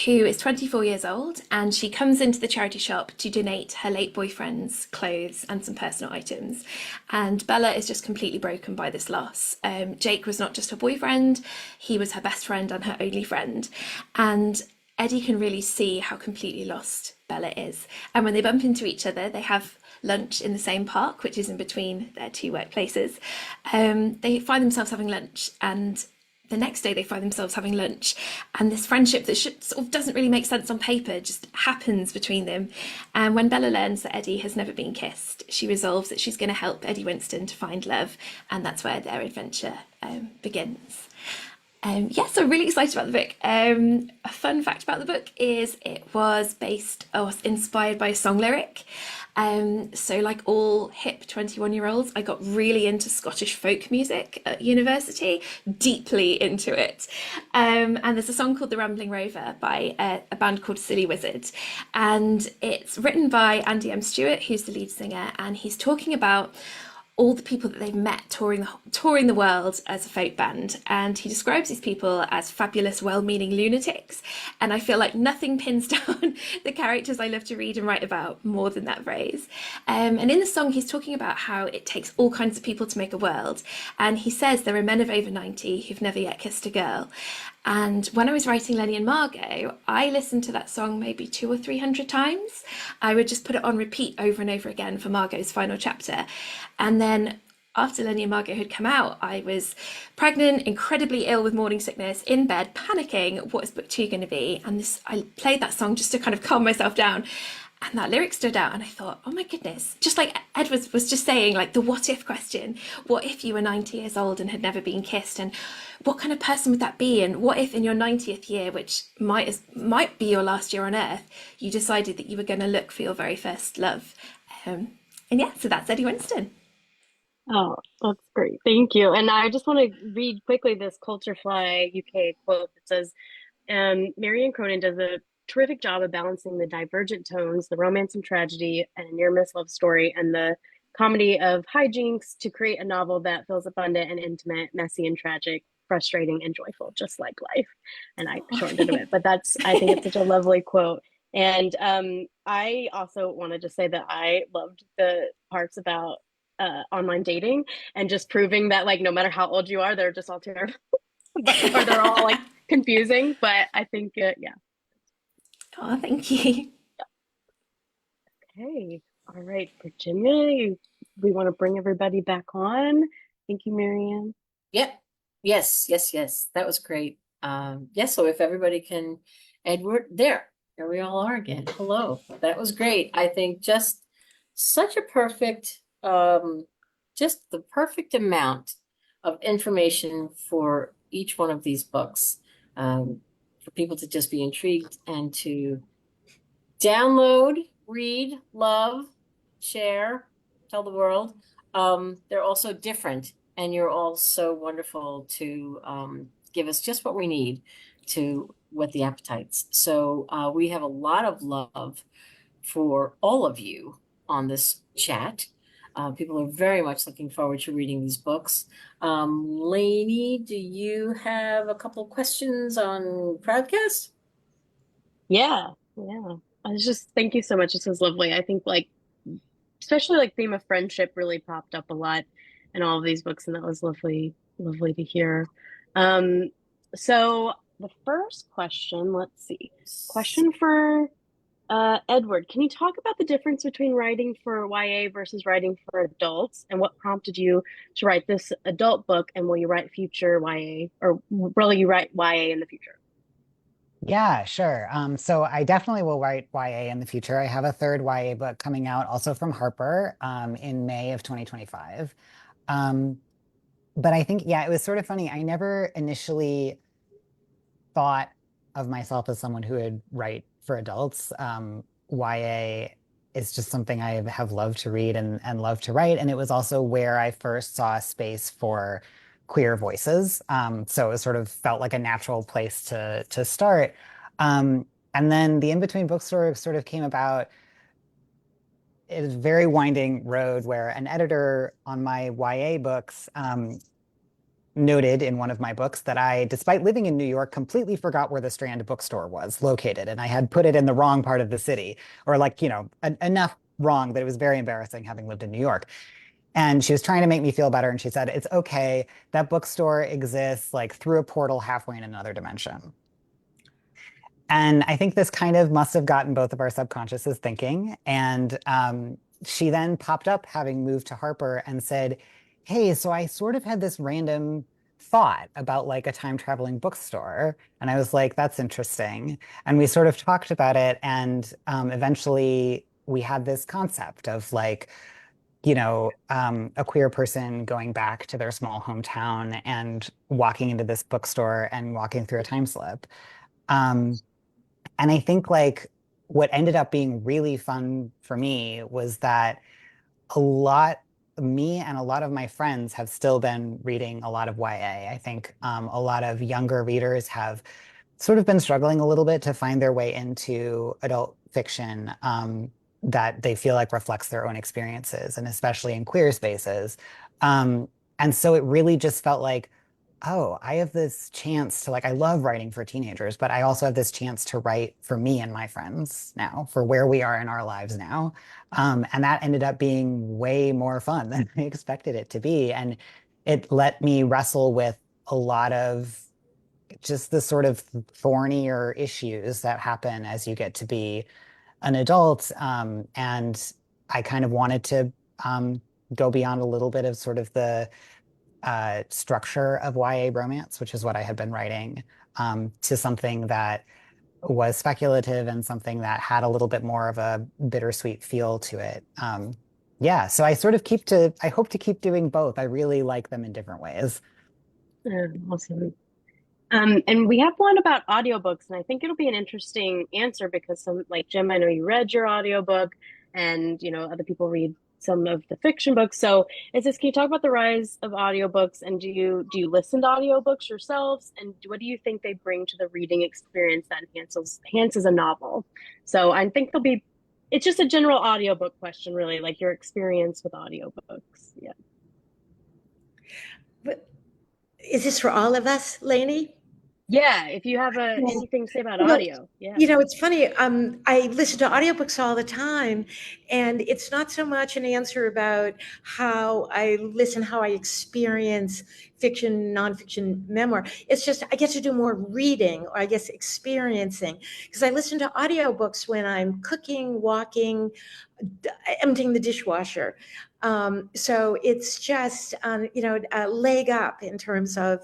who is 24 years old, and she comes into the charity shop to donate her late boyfriend's clothes and some personal items. And Bella is just completely broken by this loss. Jake was not just her boyfriend, he was her best friend and her only friend. And Eddie can really see how completely lost Bella is. And when they bump into each other, they have lunch in the same park, which is in between their two workplaces. They find themselves having lunch, and the next day they find themselves having lunch, and this friendship that sort of doesn't really make sense on paper just happens between them. And when Bella learns that Eddie has never been kissed, she resolves that she's going to help Eddie Winston to find love, and that's where their adventure begins. So I'm really excited about the book. A fun fact about the book is it was inspired by a song lyric. So like all hip 21-year-olds, I got really into Scottish folk music at university, deeply into it. And there's a song called The Rambling Rover by a band called Silly Wizard. And it's written by Andy M. Stewart, who's the lead singer, and he's talking about all the people that they've met touring the world as a folk band. And he describes these people as fabulous, well-meaning lunatics. And I feel like nothing pins down the characters I love to read and write about more than that phrase. And in the song, he's talking about how it takes all kinds of people to make a world. And he says there are men of over 90 who've never yet kissed a girl. And when I was writing Lenny and Margot, I listened to that song maybe 200 or 300 times. I would just put it on repeat over and over again for Margot's final chapter. And then after Lenny and Margot had come out, I was pregnant, incredibly ill with morning sickness, in bed, panicking, what is book 2 going to be? And I played that song just to kind of calm myself down. And that lyric stood out, and I thought, oh my goodness, just like Ed was just saying, like the what if question. What if you were 90 years old and had never been kissed? And what kind of person would that be? And what if in your 90th year, which might be your last year on earth, you decided that you were going to look for your very first love? So that's Eddie Winston. Oh, that's great. Thank you. And I just want to read quickly this Culture Fly UK quote that says, Marianne Cronin does a terrific job of balancing the divergent tones, the romance and tragedy, and a near-miss love story, and the comedy of hijinks to create a novel that feels abundant and intimate, messy and tragic, frustrating and joyful, just like life. And I shortened it a bit, but I think it's such a lovely quote. And I also wanted to say that I loved the parts about online dating and just proving that like no matter how old you are, they're just all terrible, or they're all like confusing. But I think yeah. Oh, thank you. Okay. All right, Virginia, we want to bring everybody back on. Thank you, Marianne. Yep. Yes. That was great. So if everybody can, Edward, there we all are again. Hello. That was great. I think just such a perfect, just the perfect amount of information for each one of these books, for people to just be intrigued and to download, read, love, share, tell the world. They're also different, and you're all so wonderful to give us just what we need to whet the appetites. So we have a lot of love for all of you on this chat. People are very much looking forward to reading these books. Lainey, do you have a couple questions on Crowdcast? Yeah, yeah. I was just thank you so much. This was lovely. I think like especially like theme of friendship really popped up a lot in all of these books, and that was lovely, lovely to hear. Um, so the first question, let's see. Question for Edward. Can you talk about the difference between writing for YA versus writing for adults, and what prompted you to write this adult book, and will you write future YA, or will you write YA in the future? Yeah, sure. So I definitely will write YA in the future. I have a third YA book coming out also from Harper in May of 2025. Um, but I think, yeah, it was sort of funny. I never initially thought of myself as someone who would write for adults. YA is just something I have loved to read and love to write. And it was also where I first saw a space for queer voices. So it sort of felt like a natural place to start. And then the In-Between Bookstore sort of came about. It was a very winding road where an editor on my YA books noted in one of my books that I, despite living in New York, completely forgot where the Strand bookstore was located. And I had put it in the wrong part of the city, or like, enough wrong that it was very embarrassing having lived in New York. And she was trying to make me feel better. And she said, it's okay. That bookstore exists like through a portal halfway in another dimension. And I think this kind of must have gotten both of our subconsciouses thinking. And she then popped up, having moved to Harper, and said, hey, so I sort of had this random thought about like a time traveling bookstore. And I was like, that's interesting. And we sort of talked about it. And eventually we had this concept of like, a queer person going back to their small hometown and walking into this bookstore and walking through a time slip. Um, and I think like what ended up being really fun for me was that me and a lot of my friends have still been reading a lot of YA. I think a lot of younger readers have sort of been struggling a little bit to find their way into adult fiction that they feel like reflects their own experiences, and especially in queer spaces. Um, and so it really just felt like, oh, I have this chance to like, I love writing for teenagers, but I also have this chance to write for me and my friends now, for where we are in our lives now. And that ended up being way more fun than I expected it to be. And it let me wrestle with a lot of just the sort of thornier issues that happen as you get to be an adult. And I kind of wanted to go beyond a little bit of sort of the structure of YA romance, which is what I had been writing, to something that was speculative and something that had a little bit more of a bittersweet feel to it. Yeah, so I hope to keep doing both. I really like them in different ways. Awesome. And we have one about audiobooks, and I think it'll be an interesting answer because some, like Jim, I know you read your audiobook, and other people read some of the fiction books. So it's this, can you talk about the rise of audiobooks, and do you listen to audiobooks yourselves? And what do you think they bring to the reading experience that enhances a novel? So I think it's just a general audiobook question, really, like your experience with audiobooks. Yeah. But is this for all of us, Lainey? Yeah, if you have anything to say about Well, audio, yeah. it's funny. I listen to audiobooks all the time, and it's not so much an answer about how I listen, how I experience fiction, nonfiction, memoir. It's just I get to do more reading, or I guess experiencing, because I listen to audiobooks when I'm cooking, walking, emptying the dishwasher. So it's just, a leg up in terms of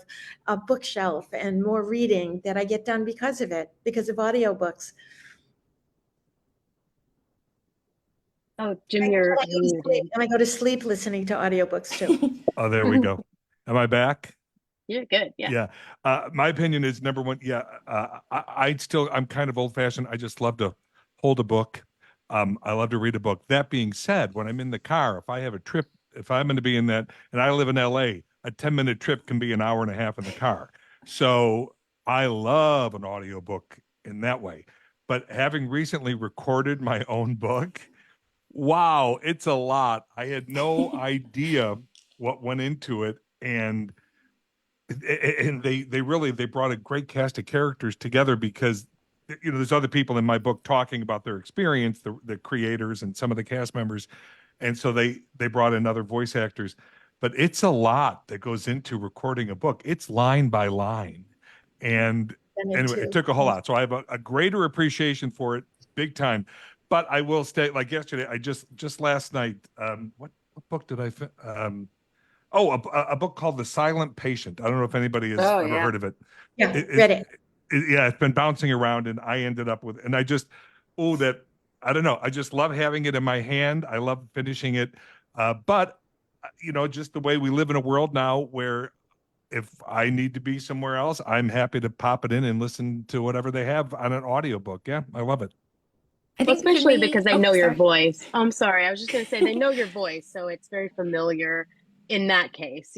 a bookshelf and more reading that I get done because of it, because of audiobooks. Oh, Jim, you're muted. And I go to sleep listening to audiobooks too. Oh, there we go. Am I back? You're good. Yeah. Yeah. My opinion is number one. Yeah. I'm kind of old fashioned. I just love to hold a book. I love to read a book. That being said, when I'm in the car, if I have a trip, if I'm going to be in that, and I live in LA, a 10-minute trip can be an hour and a half in the car. So I love an audiobook in that way. But having recently recorded my own book, Wow, it's a lot. I had no idea what went into it, and they brought a great cast of characters together because there's other people in my book talking about their experience, the creators and some of the cast members, and so they brought in other voice actors, but it's a lot that goes into recording a book. It's line by line, and Done it anyway, it too. took a whole lot. So I have a greater appreciation for it, big time. But I will stay like yesterday. I just last night. What book did Oh, a book called The Silent Patient. I don't know if anybody has Oh ever yeah. heard of it. Yeah, It, read it, it. yeah, it's been bouncing around, and I ended up with, and I just, oh, that I don't know. I just love having it in my hand. I love finishing it, but just the way we live in a world now, where if I need to be somewhere else, I'm happy to pop it in and listen to whatever they have on an audiobook. Yeah, I love it. I Well, think for especially because me, they oh, know your sorry. voice. I'm sorry. I was just going to say they know your voice, so it's very familiar in that case.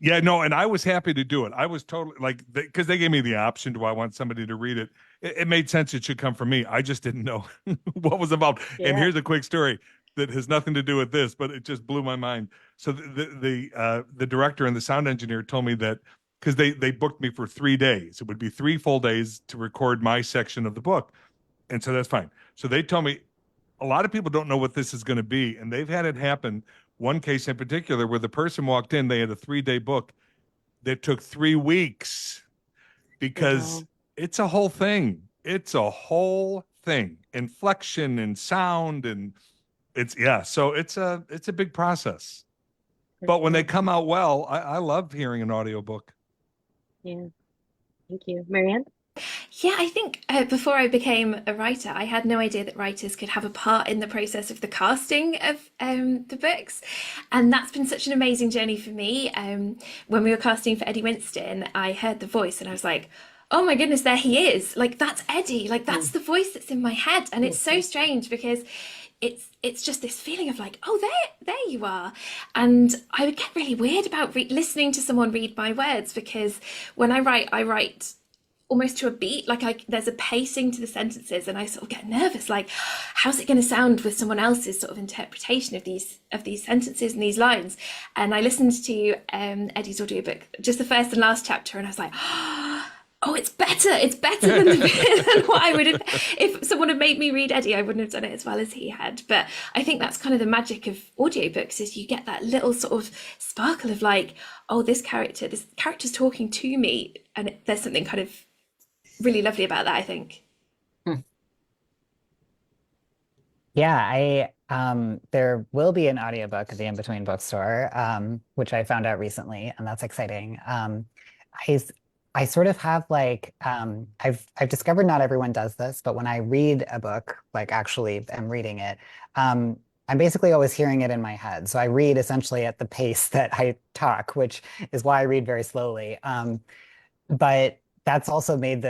Yeah, no, and I was happy to do it. I was totally like, because they gave me the option. Do I want somebody to read it? It made sense. It should come from me. I just didn't know what was involved. And Yeah. here's a quick story that has nothing to do with this, but it just blew my mind. So the director and the sound engineer told me that because they booked me for 3 days. It would be 3 full days to record my section of the book, and so that's fine. So they told me a lot of people don't know what this is going to be, and they've had it happen. One case in particular where the person walked in, they had a 3 day book that took 3 weeks because Wow. it's a whole thing. It's a whole thing. Inflection and sound and so it's a big process. For But when they sure. come out well, I love hearing an audiobook. Yeah. Thank you. Marianne? Yeah, I think before I became a writer, I had no idea that writers could have a part in the process of the casting of the books. And that's been such an amazing journey for me. When we were casting for Eddie Winston, I heard the voice and I was like, oh my goodness, there he is. Like, that's Eddie. Like, that's the voice that's in my head. And it's so strange because it's just this feeling of like, oh, there you are. And I would get really weird about listening to someone read my words because when I write almost to a beat, like there's a pacing to the sentences, and I sort of get nervous, like, how's it going to sound with someone else's sort of interpretation of these sentences and these lines? And I listened to Eddie's audiobook, just the first and last chapter, and I was like, oh, it's better than, than what I would have. If someone had made me read Eddie, I wouldn't have done it as well as he had. But I think that's kind of the magic of audiobooks, is you get that little sort of sparkle of like, oh, this character's talking to me, and there's something kind of really lovely about that, I think. Yeah, there will be an audiobook at the In Between Bookstore, which I found out recently, and that's exciting. I I sort of have like I've discovered not everyone does this, but when I read a book, like actually am reading it, I'm basically always hearing it in my head. So I read essentially at the pace that I talk, which is why I read very slowly. But that's also made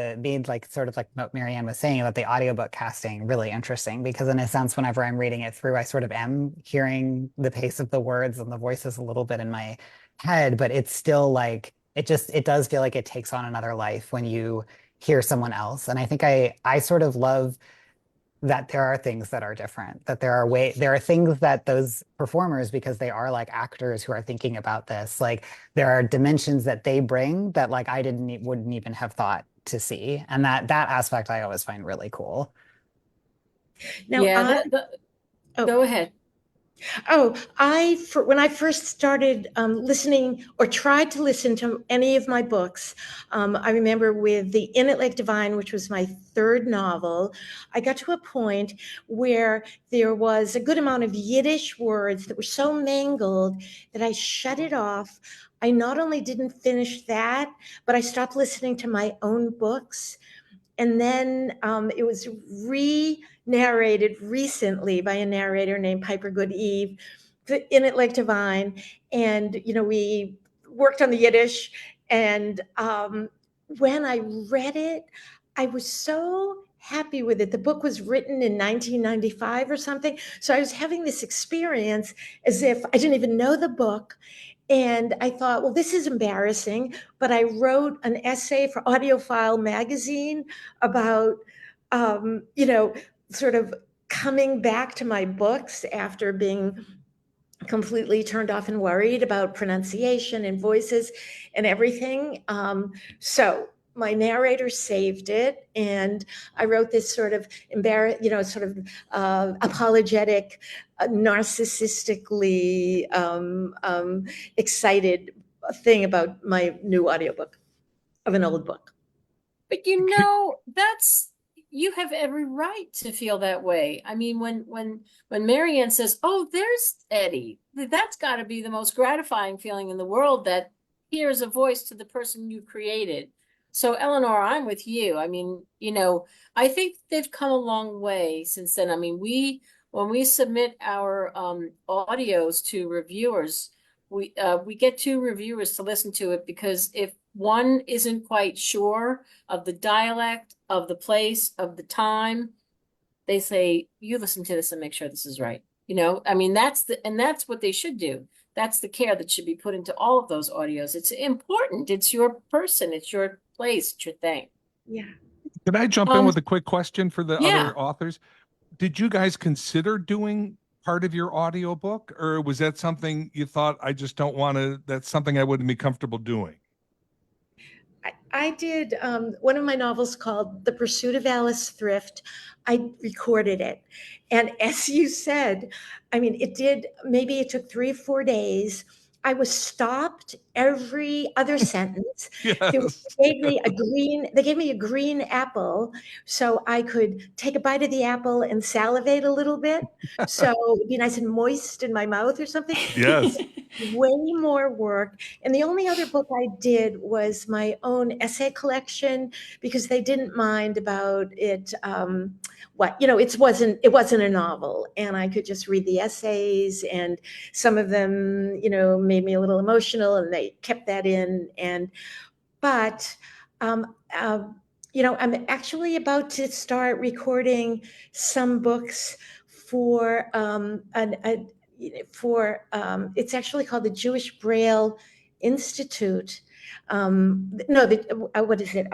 like sort of like what Marianne was saying about the audiobook casting really interesting, because in a sense, whenever I'm reading it through, I sort of am hearing the pace of the words and the voices a little bit in my head, but it's still like it does feel like it takes on another life when you hear someone else. And I think I sort of love that there are things that are different, that there are things that those performers, because they are like actors who are thinking about this, like there are dimensions that they bring that like I wouldn't even have thought to see. And that aspect I always find really cool. Now, Yeah, oh. go ahead. Oh, when I first started listening or tried to listen to any of my books, I remember with The In It Like Divine, which was my third novel, I got to a point where there was a good amount of Yiddish words that were so mangled that I shut it off. I not only didn't finish that, but I stopped listening to my own books. And then it was re-narrated recently by a narrator named Piper Good-Eve, In It Like Divine. And, we worked on the Yiddish. And when I read it, I was so happy with it. The book was written in 1995 or something. So I was having this experience as if I didn't even know the book. And I thought, well, this is embarrassing. But I wrote an essay for AudioFile magazine about, sort of coming back to my books after being completely turned off and worried about pronunciation and voices and everything. So my narrator saved it, and I wrote this sort of apologetic, narcissistically excited thing about my new audiobook of an old book. But you have every right to feel that way. I mean, when Marianne says, "Oh, there's Eddie," that's got to be the most gratifying feeling in the world, that here's a voice to the person you created. So, Elinor, I'm with you. I mean, I think they've come a long way since then. I mean, when we submit our audios to reviewers, we get 2 reviewers to listen to it, because if one isn't quite sure of the dialect, of the place, of the time, they say, you listen to this and make sure this is right. I mean, that's what they should do. That's the care that should be put into all of those audios. It's important. It's your person. It's your place. It's your thing. Yeah. Can I jump in with a quick question for the yeah. other authors? Did you guys consider doing part of your audiobook, or was that something you thought, I just don't want to, that's something I wouldn't be comfortable doing? I did one of my novels called The Pursuit of Alice Thrift. I recorded it. And as you said, I mean, maybe it took 3 or 4 days. I was stopped every other sentence. Yes. They gave me a green apple so I could take a bite of the apple and salivate a little bit. So it'd be nice and moist in my mouth or something. Yes. Way more work. And the only other book I did was my own essay collection, because they didn't mind about it. It wasn't a novel, and I could just read the essays, and some of them, made me a little emotional, and they kept that in. But I'm actually about to start recording some books for it's actually called the Jewish Braille Institute. What is it?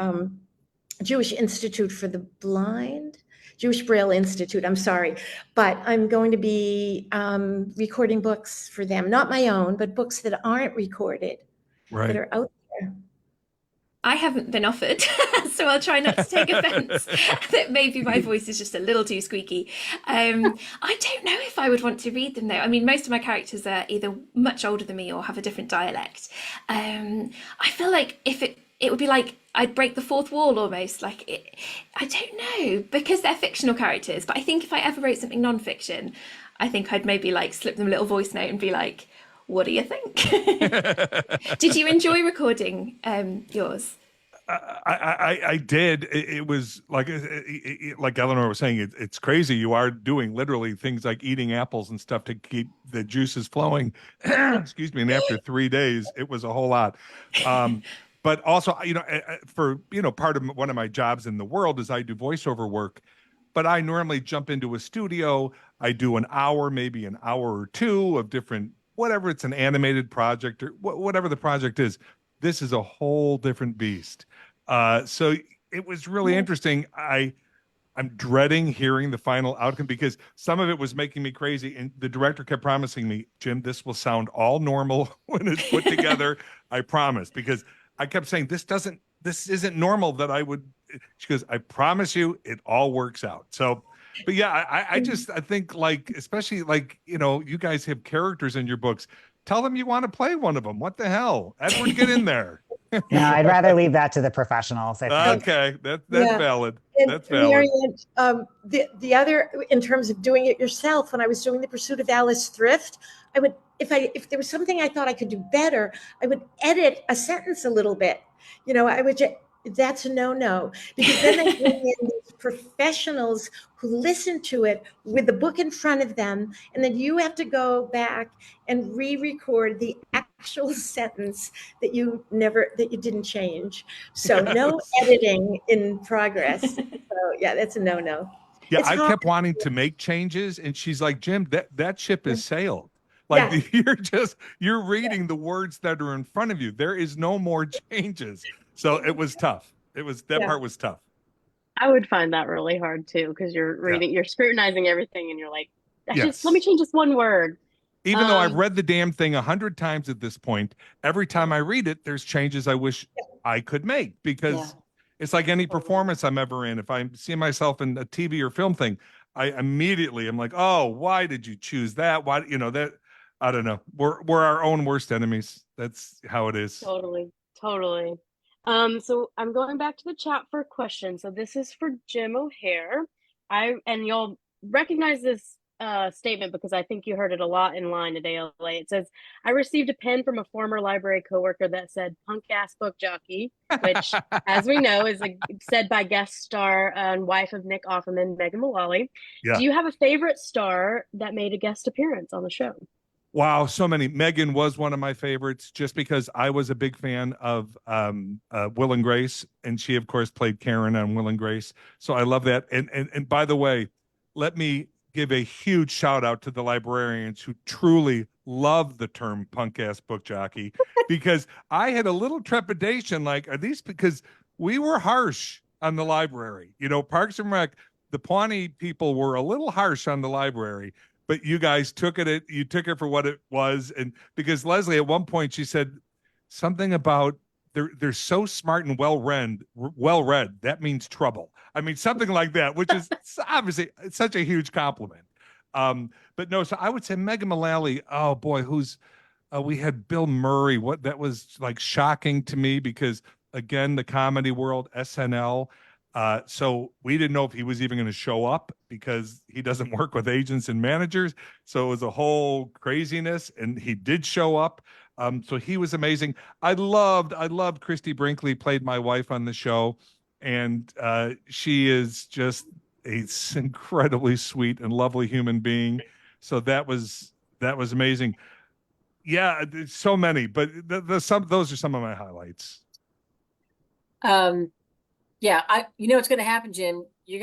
Jewish Institute for the Blind. Jewish Braille Institute, I'm sorry. But I'm going to be recording books for them, not my own, but books that aren't recorded, Right. that are out there. I haven't been offered, so I'll try not to take offense that maybe my voice is just a little too squeaky. I don't know if I would want to read them, though. I mean, most of my characters are either much older than me or have a different dialect. I feel like if it would be like I'd break the fourth wall almost. I don't know, because they're fictional characters. But I think if I ever wrote something non-fiction, I think I'd maybe slip them a little voice note and be like, what do you think? Did you enjoy recording yours? I did. It was like Elinor was saying, it's crazy. You are doing literally things like eating apples and stuff to keep the juices flowing. Excuse me. And after 3 days, it was a whole lot. But also, for, part of one of my jobs in the world is I do voiceover work. But I normally jump into a studio. I do an hour, maybe an hour or 2 of different, whatever, it's an animated project or whatever the project is. This is a whole different beast. So it was really interesting. I'm dreading hearing the final outcome, because some of it was making me crazy. And the director kept promising me, Jim, this will sound all normal when it's put together. I promise, because I kept saying, this isn't normal that I would. She goes, I promise you, it all works out. So, but yeah, I think especially you guys have characters in your books. Tell them you want to play one of them. What the hell? Edward, get in there. No, I'd rather leave that to the professionals, I think. Okay, that's valid. And That's valid. Marianne, the other, in terms of doing it yourself, when I was doing The Pursuit of Alice Thrift, I would, if there was something I thought I could do better, I would edit a sentence a little bit. I would just, that's a no, because then I bring in these professionals who listen to it with the book in front of them, and then you have to go back and re-record the actual sentence that you didn't change. So no editing in progress. So yeah, that's a no. Yeah, It's I hard. kept wanting to make changes, and she's like, Jim, that ship has sailed. Like, you're reading the words that are in front of you. There is no more changes. So it was tough. That part was tough. I would find that really hard too, because you're Yeah. reading, you're scrutinizing everything, and you're like, that's just, let me Yes. change this one word. Even though I've Um, read the damn thing 100 times at this point, every time I read it, there's changes I wish I could make Yeah. because it's like any performance I'm ever in. If I see myself in a TV or film thing, I immediately am like, oh, why did you choose that? Why, that I don't know. We're our own worst enemies. That's how it is. Totally, totally. So I'm going back to the chat for a question. So this is for Jim O'Hare. And you'll recognize this statement because I think you heard it a lot in line at ALA. It says, I received a pen from a former library coworker that said punk ass book jockey, which, as we know, is said by guest star and wife of Nick Offerman, Megan Mullally. Yeah. Do you have a favorite star that made a guest appearance on the show? Wow, so many. Megan was one of my favorites just because I was a big fan of Will and Grace, and she, of course, played Karen on Will and Grace. So I love that. And by the way, let me give a huge shout out to the librarians who truly love the term punk ass book jockey because I had a little trepidation like, are these because we were harsh on the library? Parks and Rec, the Pawnee people were a little harsh on the library, but you guys took it for what it was. And because Leslie, at one point, she said something about they're so smart and well read. That means trouble. I mean, something like that, which is obviously such a huge compliment. But no, so I would say Megan Mullally. Oh boy, we had Bill Murray. What that was like shocking to me because again, the comedy world, SNL. So we didn't know if he was even going to show up because he doesn't work with agents and managers. So it was a whole craziness, and he did show up. So he was amazing. I loved Christy Brinkley played my wife on the show, and she is just incredibly sweet and lovely human being. So that was amazing. Yeah, there's so many, but those are some of my highlights. Yeah, you know what's gonna happen, Jim. We're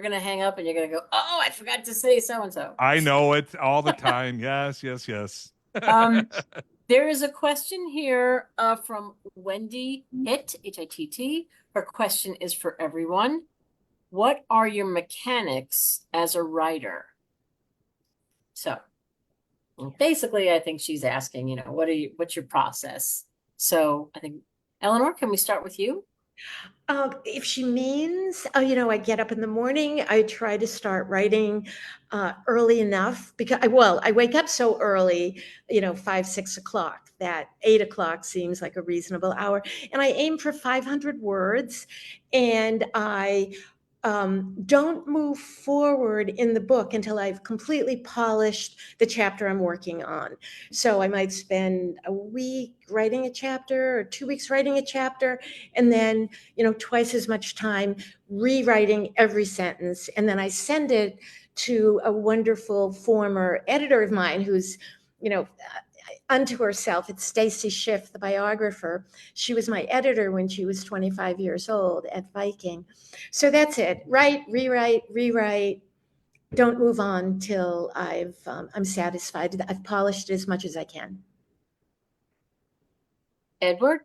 gonna hang up and you're gonna go, oh, I forgot to say so and so. I know it all the time. Yes, yes, yes. There is a question here from Wendy Hitt, Hitt. Her question is for everyone. What are your mechanics as a writer? So basically, I think she's asking, what's your process? So I think, Elinor, can we start with you? If she means, I get up in the morning, I try to start writing early enough because I wake up so early, 5, 6 o'clock, that 8 o'clock seems like a reasonable hour. And I aim for 500 words, and I don't move forward in the book until I've completely polished the chapter I'm working on. So I might spend a week writing a chapter or 2 weeks writing a chapter, and then, twice as much time rewriting every sentence. And then I send it to a wonderful former editor of mine who's, unto herself. It's Stacy Schiff, the biographer. She was my editor when she was 25 years old at Viking. So that's it. Write, rewrite. Don't move on till I'm satisfied. I've polished it as much as I can. Edward?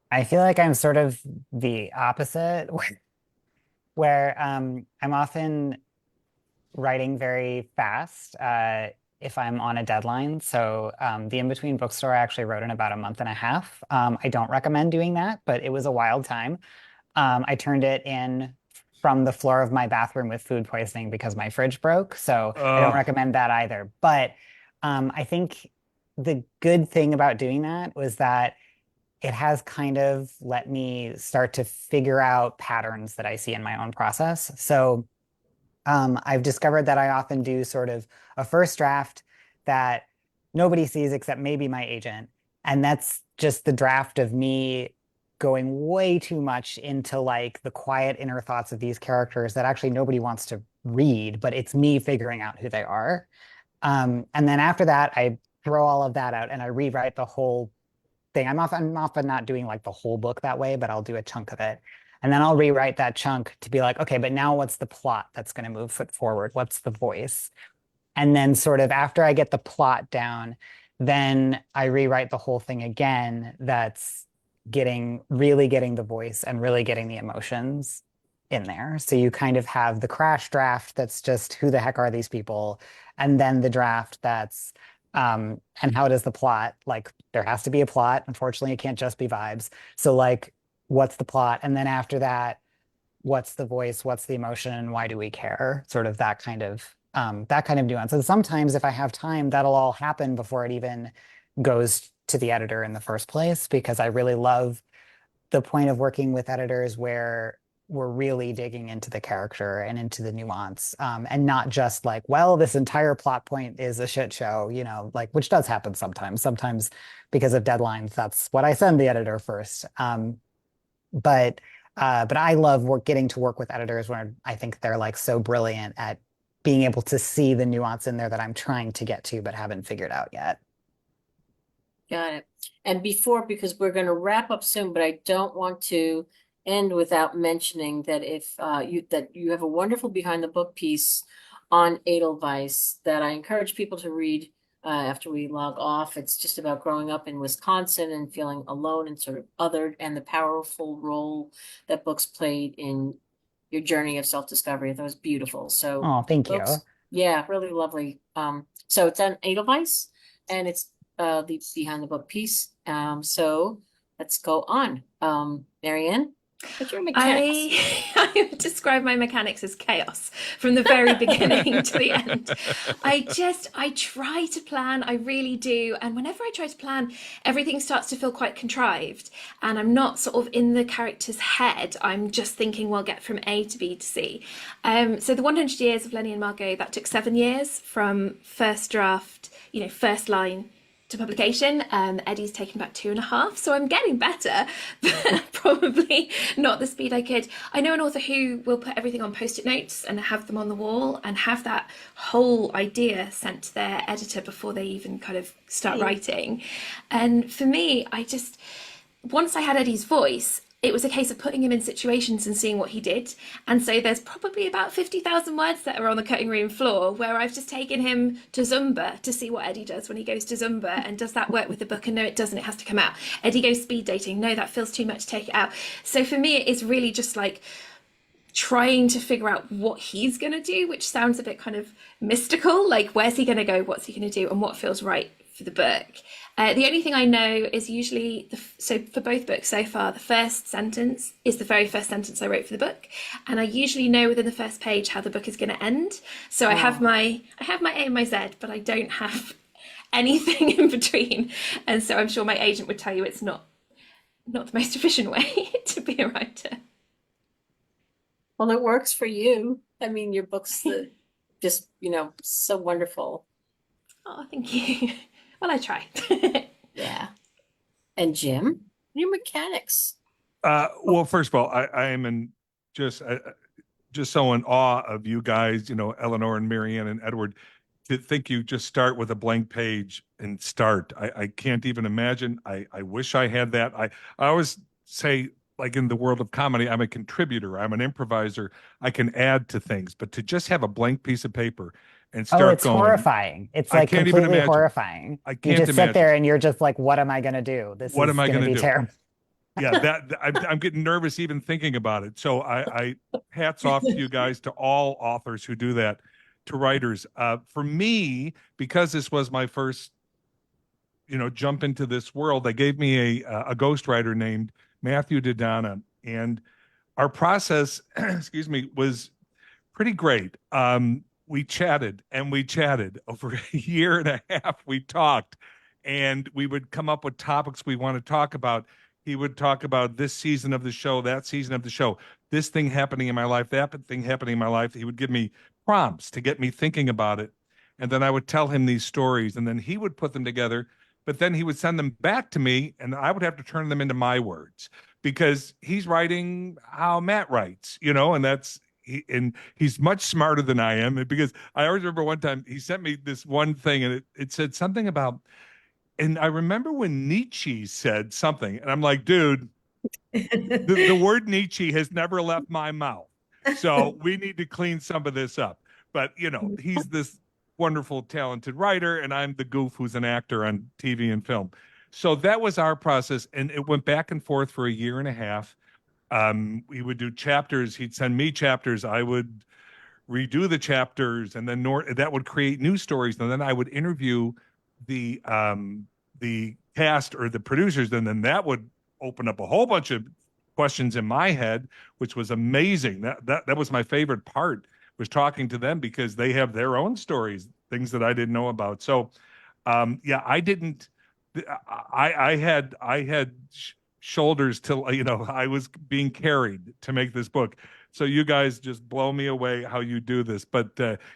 I feel like I'm sort of the opposite, where I'm often writing very fast if I'm on a deadline. So the In-Between Bookstore I actually wrote in about a month and a half. I don't recommend doing that, but it was a wild time. I turned it in from the floor of my bathroom with food poisoning because my fridge broke. So I don't recommend that either. But I think the good thing about doing that was that it has kind of let me start to figure out patterns that I see in my own process. So I've discovered that I often do sort of a first draft that nobody sees except maybe my agent. And that's just the draft of me going way too much into like the quiet inner thoughts of these characters that actually nobody wants to read, but it's me figuring out who they are. And then after that, I throw all of that out and I rewrite the whole thing. I'm often not doing like the whole book that way, but I'll do a chunk of it. And then I'll rewrite that chunk to be like, okay, but now what's the plot that's going to move forward? What's the voice? And then sort of after I get the plot down, then I rewrite the whole thing again. That's really getting the voice and really getting the emotions. in there. So you kind of have the crash draft that's just who the heck are these people? And then the draft that's and how does the plot, like there has to be a plot. Unfortunately, it can't just be vibes. So like what's the plot? And then after that, what's the voice, what's the emotion, and why do we care? Sort of that kind of nuance. And sometimes if I have time, that'll all happen before it even goes to the editor in the first place, because I really love the point of working with editors where we're really digging into the character and into the nuance, and not just like, well, this entire plot point is a shit show, you know, like, which does happen sometimes. Sometimes because of deadlines, that's what I send the editor first. But I love getting to work with editors where I think they're like so brilliant at being able to see the nuance in there that I'm trying to get to but haven't figured out yet. Got it. And because we're going to wrap up soon, but I don't want to end without mentioning that if you have a wonderful behind the book piece on Edelweiss that I encourage people to read after we log off. It's just about growing up in Wisconsin and feeling alone and sort of othered, and the powerful role that books played in your journey of self-discovery. That was beautiful. So Oh, thank you. yeah, really lovely. So it's on Edelweiss, and it's the behind the book piece. So let's go on. Marianne, what's your mechanics? I would describe my mechanics as chaos from the very beginning to the end. I try to plan, I really do. And whenever I try to plan, everything starts to feel quite contrived. And I'm not sort of in the character's head. I'm just thinking, well, get from A to B to C. So the 100 Years of Lenny and Margot, that took 7 years from first draft, first line to publication. Eddie's taken about 2.5, so I'm getting better, but probably not the speed I could. I know an author who will put everything on post-it notes and have them on the wall and have that whole idea sent to their editor before they even kind of start writing. And for me, once I had Eddie's voice, it was a case of putting him in situations and seeing what he did. And so there's probably about 50,000 words that are on the cutting room floor where I've just taken him to Zumba to see what Eddie does when he goes to Zumba. And does that work with the book? And no, it doesn't. It has to come out. Eddie goes speed dating. No, that feels too much. Take it out. So for me, it's really just like trying to figure out what he's going to do, which sounds a bit kind of mystical. Like, where's he going to go? What's he going to do? And what feels right for the book. The only thing I know is usually, so for both books so far, the first sentence is the very first sentence I wrote for the book. And I usually know within the first page how the book is going to end. So I have my A and my Z, but I don't have anything in between. And so I'm sure my agent would tell you it's not the most efficient way to be a writer. Well, it works for you. I mean, your book's just, so wonderful. Oh, thank you. Well, I try. Yeah. And Jim, your mechanics. Well, first of all, I am in just so in awe of you guys, Elinor and Marianne and Edward, to think you just start with a blank page and start. I can't even imagine. I wish I had that. I always say, like in the world of comedy, I'm a contributor. I'm an improviser. I can add to things, but to just have a blank piece of paper and start it's going. horrifying. It's like completely horrifying. I can't You just imagine. sit there and you're just like, what am I going to do? What am I going to be terrible. Yeah, I'm getting nervous even thinking about it. So I hats off to you guys, to all authors who do that, to writers. For me, because this was my first, jump into this world, they gave me a ghostwriter named Matthew Dodonna, and our process, excuse me, was pretty great. We chatted over a year and a half. We talked, and we would come up with topics we want to talk about. He would talk about this season of the show, that season of the show, this thing happening in my life, that thing happening in my life. He would give me prompts to get me thinking about it. And then I would tell him these stories, and then he would put them together, but then he would send them back to me, and I would have to turn them into my words, because he's writing how Matt writes, and he's much smarter than I am, because I always remember one time he sent me this one thing, and it said something about, and I remember when Nietzsche said something, and I'm like, dude, the word Nietzsche has never left my mouth. So we need to clean some of this up. But, he's this wonderful, talented writer, and I'm the goof who's an actor on TV and film. So that was our process, and it went back and forth for a year and a half. We would do chapters. He'd send me chapters. I would redo the chapters, and then that would create new stories. And then I would interview the cast or the producers, and then that would open up a whole bunch of questions in my head, which was amazing. That was my favorite part, was talking to them, because they have their own stories, things that I didn't know about. So yeah, I had shoulders to, I was being carried to make this book. So you guys just blow me away how you do this. But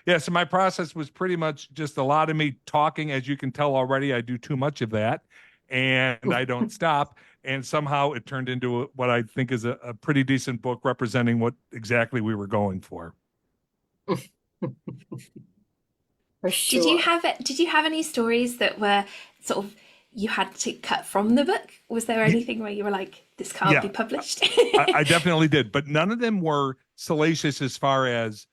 yeah, so my process was pretty much just a lot of me talking. As you can tell already, I do too much of that, and I don't stop. And somehow it turned into what I think is a pretty decent book representing what exactly we were going for. For sure. Did you have any stories that were sort of you had to cut from the book? Was there anything where you were like, this can't be published? I definitely did, but none of them were salacious as far as,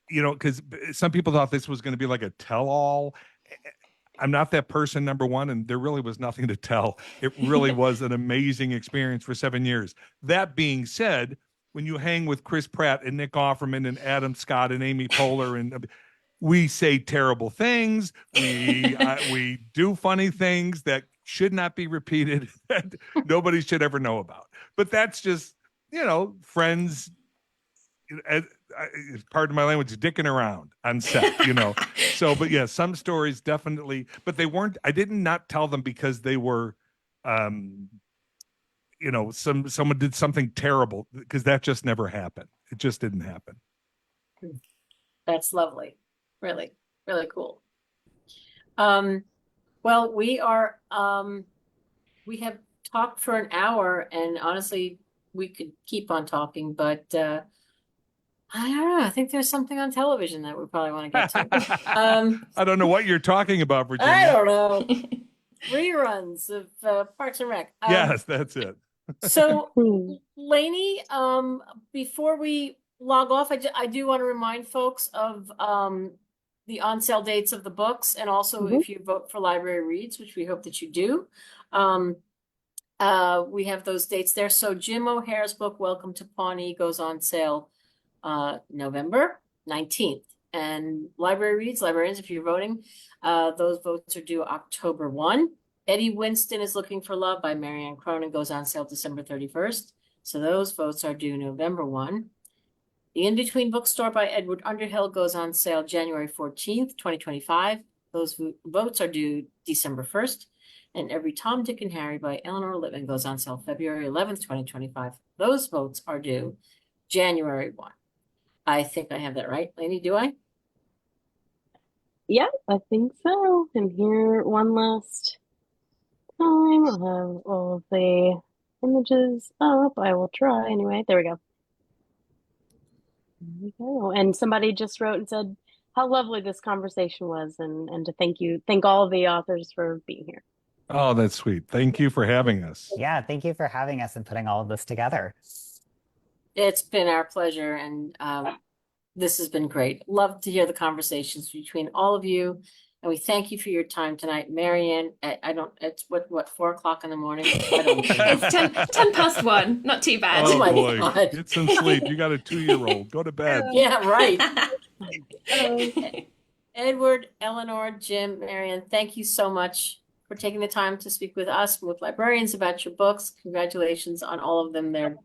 because some people thought this was going to be like a tell-all. I'm not that person, number one, and there really was nothing to tell. It really was an amazing experience for 7 years. That being said, when you hang with Chris Pratt and Nick Offerman and Adam Scott and Amy Poehler, and we say terrible things, we do funny things that should not be repeated, that nobody should ever know about. But that's just, friends, pardon my language, dicking around on set, So, but yeah, some stories definitely, but they weren't, I did not tell them because they were, someone did something terrible, because that just never happened. It just didn't happen. That's lovely. Really, really cool. Well, we have talked for an hour, and honestly, we could keep on talking, but I don't know. I think there's something on television that we probably want to get to. I don't know what you're talking about, Virginia. I don't know. Reruns of Parks and Rec. Yes, that's it. So, Lainey, before we log off, I do want to remind folks of the on-sale dates of the books, and also if you vote for Library Reads, which we hope that you do, we have those dates there. So Jim O'Hare's book, Welcome to Pawnee, goes on sale November 19th. And Library Reads, librarians, if you're voting, those votes are due October 1. Eddie Winston is Looking for Love by Marianne Cronin goes on sale December 31st. So those votes are due November 1. The In Between Bookstore by Edward Underhill goes on sale January 14th, 2025. Those votes are due December 1st. And Every Tom, Dick, and Harry by Elinor Lipman goes on sale February 11th, 2025. Those votes are due January 1. I think I have that right. Lainey, do I? Yeah, I think so. And here one last time. I'll have all of the images up. I will try anyway. There we go. There we go. And somebody just wrote and said how lovely this conversation was, and to thank all of the authors for being here. Oh, that's sweet. Thank you for having us. Yeah, thank you for having us and putting all of this together. It's been our pleasure, and this has been great. Love to hear the conversations between all of you, and we thank you for your time tonight. Marianne, it's what, 4 o'clock in the morning? I don't know. It's 10 past 1, not too bad. Oh, my boy. God. Get some sleep. You got a 2-year-old. Go to bed. Yeah, right. Edward, Elinor, Jim, Marianne, thank you so much for taking the time to speak with us, with librarians, about your books. Congratulations on all of them. They're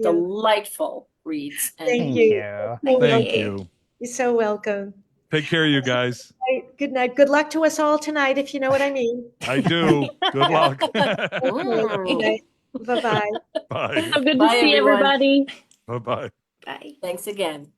delightful reads. And Thank you. Thank you. You're so welcome. Take care, you guys. Good night. Good luck to us all tonight, if you know what I mean. I do. Good luck. Bye-bye. Bye. So good to Bye, see everyone. everybody. Bye-bye. Bye. Thanks again.